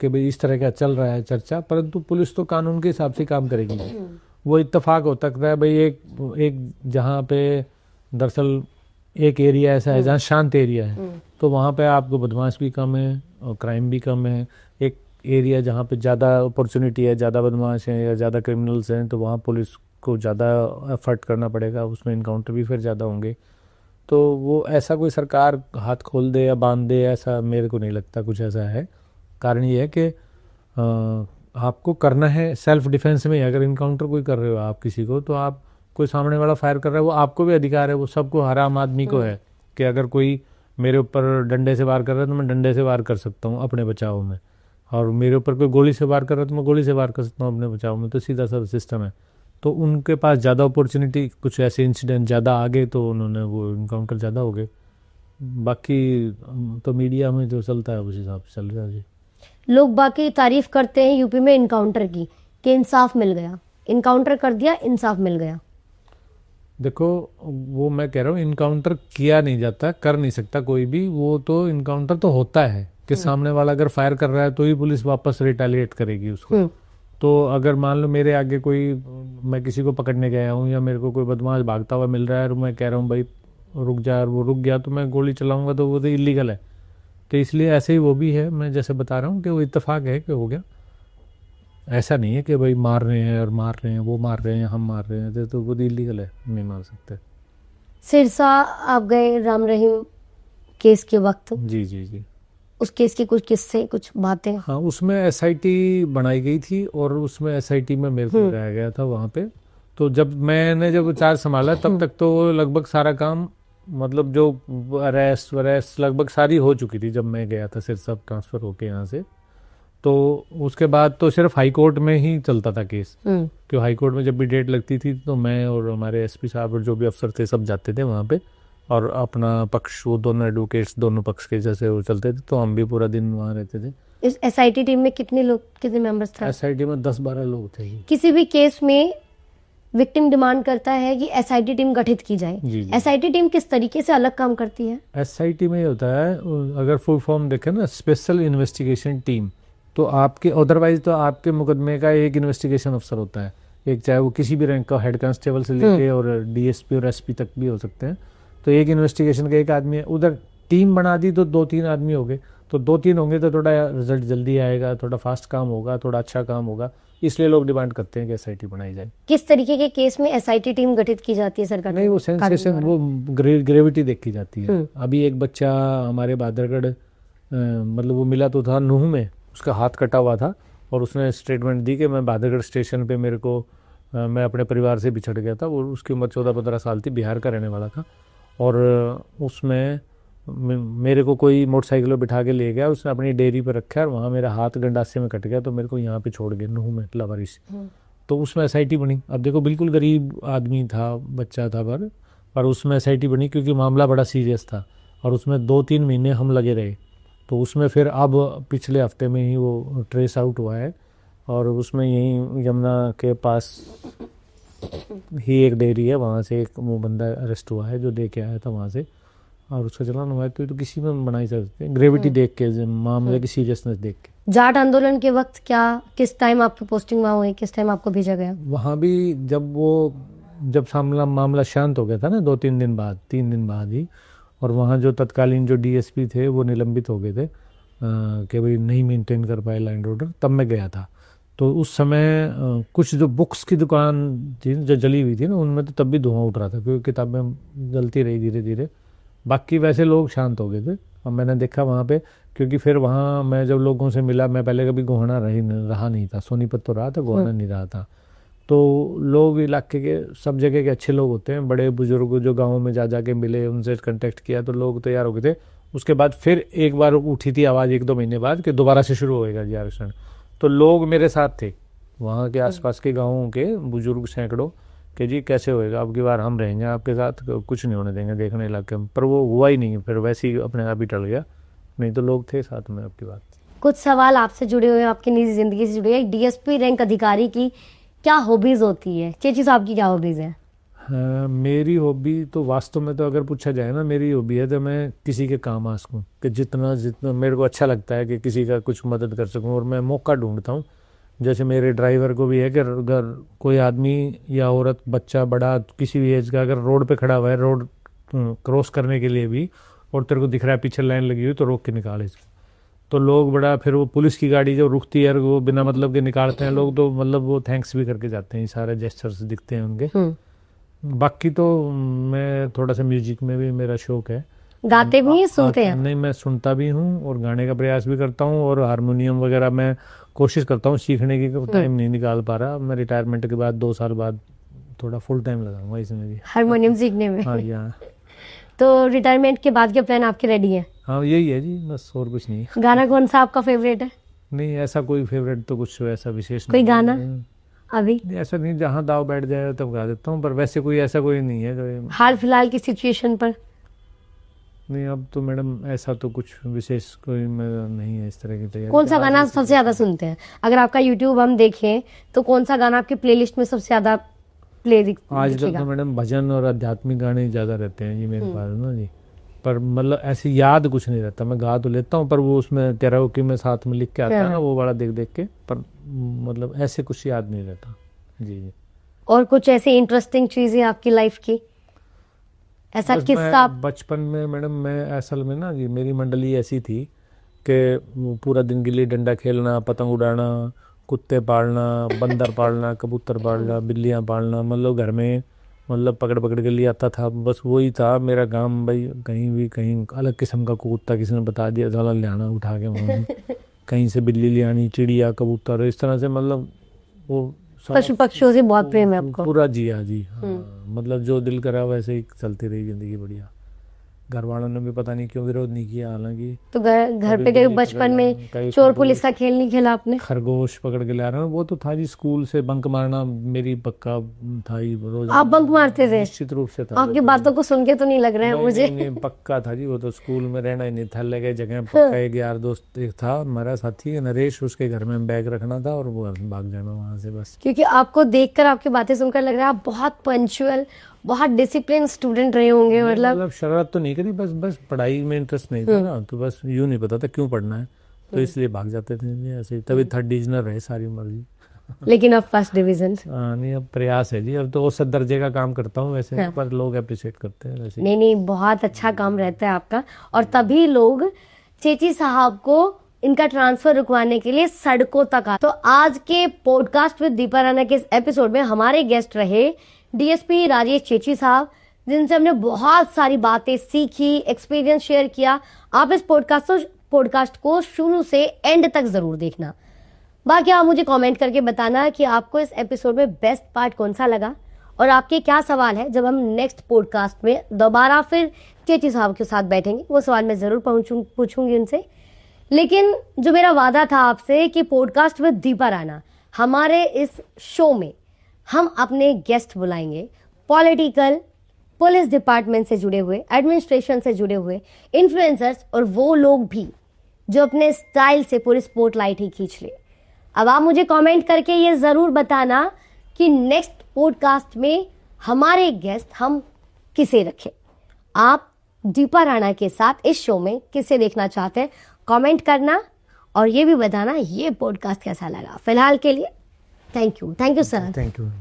कि भाई इस तरह का चल रहा है चर्चा, परंतु पुलिस तो कानून के हिसाब से काम करेगी। वो इत्तेफाक हो सकता है भाई एक जहाँ पे दरअसल एक एरिया ऐसा है जहाँ शांत एरिया है, तो वहाँ पे आपको बदमाश भी कम है और क्राइम भी कम है। एक एरिया जहाँ पे ज़्यादा अपॉर्चुनिटी है, ज़्यादा बदमाश हैं या ज़्यादा क्रिमिनल्स हैं, तो वहाँ पुलिस को ज़्यादा एफर्ट करना पड़ेगा, उसमें इनकाउंटर भी फिर ज़्यादा होंगे। तो वो ऐसा कोई सरकार हाथ खोल दे या बांध दे, ऐसा मेरे को नहीं लगता कुछ ऐसा है। कारण ये है कि आपको करना है सेल्फ डिफेंस में। अगर इनकाउंटर कोई कर रहे हो आप किसी को, तो आप कोई सामने वाला फायर कर रहा है, वो आपको भी अधिकार है, वो सबको, हर आम आदमी को है कि अगर कोई मेरे ऊपर डंडे से वार कर रहा है तो मैं डंडे से वार कर सकता हूँ अपने बचाव में, और मेरे ऊपर कोई गोली से वार कर रहा है तो मैं गोली से वार कर सकता हूँ अपने बचाव में। तो सीधा सा सिस्टम है। तो उनके पास ज़्यादा अपॉर्चुनिटी, कुछ ऐसे इंसिडेंट ज़्यादा आ गए तो उन्होंने वो इनकाउंटर ज़्यादा हो गए। बाकी तो मीडिया में जो चलता है उस हिसाब से चल रहा है जी। लोग बाकी तारीफ करते हैं यूपी में इनकाउंटर की कि इंसाफ मिल गया, इनकाउंटर कर दिया, इंसाफ मिल गया। देखो वो मैं कह रहा हूँ, इनकाउंटर किया नहीं जाता, कर नहीं सकता कोई भी, वो तो इनकाउंटर तो होता है कि सामने वाला अगर फायर कर रहा है तो ही पुलिस वापस रिटेलिएट करेगी उसको। तो अगर मान लो मेरे आगे कोई, मैं किसी को पकड़ने गया हूँ या मेरे को कोई बदमाश भागता हुआ मिल रहा है और मैं कह रहा हूँ भाई रुक जा, और वो रुक गया तो मैं गोली चलाऊंगा, तो वो तो इलीगल है। तो इसलिए ऐसे ही वो भी है, मैं जैसे बता रहा हूँ कि वो इत्तेफाक है कि हो गया। ऐसा नहीं है कि भाई मार रहे हैं और मार रहे हैं, वो मार रहे हैं, हम मार रहे हैं, तो वो इलीगल है, नहीं मार सकते। सिरसा आप गए राम रहीम केस के वक्त? जी जी जी। उस केस की कुछ किस्से, कुछ बातें? हाँ, उसमें एसआईटी बनाई गई थी और उसमें एसआईटी में मेरे को लगाया गया था वहाँ पे। तो जब मैंने चार्ज संभाला तब तक तो लगभग सारा काम, मतलब जो अरेस्ट लगभग सारी हो चुकी थी जब मैं गया था सिरसा ट्रांसफर होके यहाँ से। तो उसके बाद तो सिर्फ हाई कोर्ट में ही चलता था केस, क्योंकि हाई कोर्ट में जब भी डेट लगती थी तो मैं और हमारे एसपी साहब और जो भी अफसर थे सब जाते थे वहाँ पे, और अपना पक्ष, वो दोनों एडवोकेट्स दोनों पक्ष के जैसे वो चलते थे, तो हम भी पूरा दिन वहाँ रहते थे। इस एसआईटी टीम में कितने लोग, कितने मेंबर्स थे? एसआईटी में 10-12 लोग थे। किसी भी केस में विक्टिम डिमांड करता है कि एसआईटी टीम गठित की जाए। एसआईटी टीम किस तरीके से अलग काम करती है? एसआईटी में ये होता है, अगर फुल फॉर्म देखें ना, स्पेशल इन्वेस्टिगेशन टीम। तो आपके अदरवाइज तो आपके मुकदमे का एक इन्वेस्टिगेशन अफसर होता है, एक, चाहे वो किसी भी रैंक का, हेड कांस्टेबल से लेके और डीएसपी और एसपी तक भी हो सकते हैं। तो एक इन्वेस्टिगेशन का एक आदमी है। उधर टीम बना दी तो 2-3 आदमी हो गए, तो 2-3 होंगे तो थोड़ा रिजल्ट जल्दी आएगा, थोड़ा फास्ट काम होगा, थोड़ा अच्छा काम होगा, इसलिए लोग डिमांड करते हैं कि एसआईटी बनाई जाए। किस तरीके के केस में एसआईटी टीम गठित की जाती है सरकार? नहीं, वो सेंसेशन, वो ग्रेविटी देखी जाती है। अभी एक बच्चा हमारे बादरगढ़, मतलब वो मिला तो था नूह में, उसका हाथ कटा हुआ था और उसने स्टेटमेंट दी कि मैं बादरगढ़ स्टेशन पे, मेरे को मैं अपने परिवार से बिछड़ गया था, और उसकी उम्र 14-15 साल थी, बिहार का रहने वाला था, और उसमें मेरे को कोई मोटरसाइकिल पर बिठा के ले गया, उसने अपनी डेयरी पर रखा और वहाँ मेरा हाथ गंडासे में कट गया, तो मेरे को यहाँ पे छोड़ गए नूह में लावारिस। तो उसमें एसआईटी बनी। अब देखो बिल्कुल गरीब आदमी था, बच्चा था, पर उसमें एसआईटी बनी क्योंकि मामला बड़ा सीरियस था, और उसमें 2-3 महीने हम लगे रहे। तो उसमें फिर अब पिछले हफ्ते में ही वो ट्रेस आउट हुआ है, और उसमें यहीं यमुना के पास ही एक डेयरी है, वहाँ से एक वो बंदा अरेस्ट हुआ है जो दे के आया था वहाँ से, और उसका चलान हुआ है। तो किसी में बना ही सकते हैं, ग्रेविटी देख के, मामले की सीरियसनेस देख के। जाट आंदोलन के वक्त किस टाइम आपकी पोस्टिंग वहाँ हुई, किस टाइम आपको भेजा गया? वहाँ भी जब मामला शांत हो गया था ना 3 दिन बाद ही, और वहाँ जो तत्कालीन जो डीएसपी थे वो निलंबित हो गए थे कि भाई नहीं मेंटेन कर पाए लैंड ऑर्डर, तब मैं गया था। तो उस समय कुछ जो बुक्स की दुकान थी जो जली हुई थी ना, उनमें तो तब भी धुआं उठ रहा था, क्योंकि किताबें जलती रही धीरे धीरे। बाकी वैसे लोग शांत हो गए थे, और मैंने देखा वहाँ पे, क्योंकि फिर वहाँ मैं जब लोगों से मिला, मैं पहले कभी गोहाना रहा नहीं था, सोनीपत तो रहा था, गोहाना नहीं रहा था। तो लोग इलाके के सब जगह के अच्छे लोग होते हैं, बड़े बुजुर्ग जो गाँव में जा के मिले, उनसे कांटेक्ट किया, तो लोग तैयार हो गए थे। उसके बाद फिर एक बार उठी थी आवाज़ 1-2 महीने बाद कि दोबारा से शुरू होएगा जी आरक्षण। तो लोग मेरे साथ थे, वहाँ के आसपास के गाँवों के बुजुर्ग सैकड़ों, कि जी कैसे होएगा, अब की बार हम रहेंगे आपके साथ, कुछ नहीं होने देंगे देखने इलाके में। पर वो हुआ ही नहीं, फिर वैसे ही अपने आप ही टल गया, नहीं तो लोग थे साथ में। आपकी बात, कुछ सवाल आपसे जुड़े हुए हैं, आपकी निजी जिंदगी से जुड़े हैं। डीएसपी रैंक अधिकारी की क्या हॉबीज होती है? चेची साहब की क्या हॉबीज है? हाँ, मेरी हॉबी तो वास्तव में तो अगर पूछा जाए ना, मेरी हॉबी है तो मैं किसी के काम आ सकूँ, कि जितना मेरे को अच्छा लगता है कि किसी का कुछ मदद कर सकूँ, और मैं मौका ढूंढता हूँ। जैसे मेरे ड्राइवर को भी है कि अगर कोई आदमी या औरत, बच्चा, बड़ा, किसी भी एज का अगर रोड पे खड़ा हुआ है, रोड क्रॉस करने के लिए भी, और तेरे को दिख रहा है पीछे लाइन लगी हुई, तो रोक के निकाल इसको। तो लोग बड़ा, फिर वो पुलिस की गाड़ी जब रुकती है वो बिना मतलब के निकालते हैं लोग, तो मतलब वो थैंक्स भी करके जाते हैं, सारे जेस्चर्स दिखते हैं उनके। बाकी तो मैं थोड़ा सा म्यूजिक में भी मेरा शौक है। गाते भी हैं, सुनते हैं? नहीं, मैं सुनता भी हूँ और गाने का प्रयास भी करता हूँ, और हारमोनियम वगैरह मैं कोशिश करता हूँ सीखने की, टाइम नहीं निकाल पा रहा। मैं रिटायरमेंट के बाद 2 साल बाद थोड़ा फुल टाइम लगाऊंगा इसमें भी, हारमोनियम सीखने में। हाँ यहाँ। तो रिटायरमेंट के बाद के प्लान आपके रेडी हैं? हाँ यही है जी, बस और कुछ नहीं। गाना कौन सा आपका फेवरेट है? नहीं, ऐसा कोई फेवरेट तो कुछ ऐसा विशेष कोई नहीं गाना है। अभी ऐसा नहीं, जहाँ दाव बैठ जाए तब गा देता हूँ, पर वैसे कोई ऐसा कोई नहीं है जो। हाल फिलहाल की सिचुएशन पर? नहीं, अब तो मैडम ऐसा तो कुछ विशेष कोई मेरा नहीं है इस तरह की तैयारी। कौन सा गाना सबसे ज्यादा सुनते हैं? अगर आपका यूट्यूब हम देखें तो कौन सा गाना आपकी प्लेलिस्ट में सबसे ज्यादा प्ले आजकल तो मैडम भजन और आध्यात्मिक गाने ज्यादा रहते हैं जी मेरे पास ना जी। पर मतलब ऐसी याद कुछ नहीं रहता, मैं गा तो लेता हूँ, पर वो उसमें कैराओके में साथ में लिख के आता है ना, वो वाला देख देख के, पर मतलब ऐसे कुछ याद नहीं रहता जी जी। और कुछ ऐसी इंटरेस्टिंग चीजें आपकी लाइफ की, ऐसा किस्सा? बचपन में मैडम मैं असल में ना जी, मेरी मंडली ऐसी थी कि पूरा दिन गिल्ली डंडा खेलना, पतंग उड़ाना, कुत्ते पालना, बंदर पालना, कबूतर पालना, बिल्लियाँ पालना, मतलब घर में मतलब पकड़ पकड़ के लिए आता था, बस वही था मेरा काम। भाई कहीं अलग किस्म का कुत्ता किसी ने बता दिया तो अलग ले आना उठा के वहाँ कहीं से बिल्ली ले आनी, चिड़िया, कबूतर, इस तरह से मतलब वो पशु पक्षियों से बहुत प्रेम है आपको? पूरा जिया जी, हाँ। मतलब जो दिल करा वैसे ही चलती रही जिंदगी बढ़िया। घर वालों ने भी पता नहीं क्यों विरोध नहीं किया, हालांकि। तो घर पे कहीं बचपन में चोर पुलिस का खेल नहीं खेला आपने? खरगोश पकड़ के ला रहा हूँ, वो तो था जी, स्कूल से बंक मारना मेरी पक्का था ही रोज। आप बंक मारते थे? निश्चित रूप से था। आपकी बातों को सुन के तो नहीं लग रहा है मुझे। नहीं, पक्का था जी, वो तो स्कूल में रहना ही नहीं था, लगे जगह पक्का। एक यार दोस्त एक था हमारा साथी नरेश, उसके घर में बैग रखना था और वो भाग जाना वहाँ से बस। क्योंकि आपको देखकर, आपकी बातें सुनकर लग रहा है आप बहुत पंक्चुअल, बहुत डिसिप्लिन स्टूडेंट रहे होंगे। मतलब शरारत तो नहीं करी, बस पढ़ाई में इंटरेस्ट नहीं था ना, तो बस यूं नहीं पता था क्यों पढ़ना है, तो इसलिए भाग जाते थे ऐसे। तभी 3rd डिविजन रहे सारी उम्र जी। लेकिन अब 1st डिवीजन? नहीं, अब प्रयास है जी, अब तो औसत दर्जे का काम करता हूँ वैसे। हाँ। पर लोग अप्रिशिएट करते हैं वैसे। नहीं, बहुत अच्छा काम रहता है आपका, और तभी लोग चेची साहब को इनका ट्रांसफर रुकवाने के लिए सड़कों तक आ। तो आज के पॉडकास्ट विद दीपा राणा के इस एपिसोड में हमारे गेस्ट रहे डीएसपी राजेश चेची साहब, जिनसे हमने बहुत सारी बातें सीखी, एक्सपीरियंस शेयर किया। आप इस पॉडकास्ट को शुरू से एंड तक जरूर देखना। बाकी आप मुझे कमेंट करके बताना कि आपको इस एपिसोड में बेस्ट पार्ट कौन सा लगा, और आपके क्या सवाल है। जब हम नेक्स्ट पॉडकास्ट में दोबारा फिर चेची साहब के साथ बैठेंगे, वो सवाल मैं जरूर पूछूंगी उनसे। लेकिन जो मेरा वादा था आपसे कि पॉडकास्ट विद दीपा राणा, हमारे इस शो में हम अपने गेस्ट बुलाएंगे पॉलिटिकल, पुलिस डिपार्टमेंट से जुड़े हुए, एडमिनिस्ट्रेशन से जुड़े हुए इन्फ्लुएंसर्स, और वो लोग भी जो अपने स्टाइल से पूरी स्पॉटलाइट ही खींच ले। अब आप मुझे कमेंट करके ये जरूर बताना कि नेक्स्ट पॉडकास्ट में हमारे गेस्ट हम किसे रखें। आप दीपा राणा के साथ इस शो में किसे देखना चाहते हैं, कमेंट करना और ये भी बताना ये पॉडकास्ट कैसा लगा। फिलहाल के लिए thank you sir. Thank you.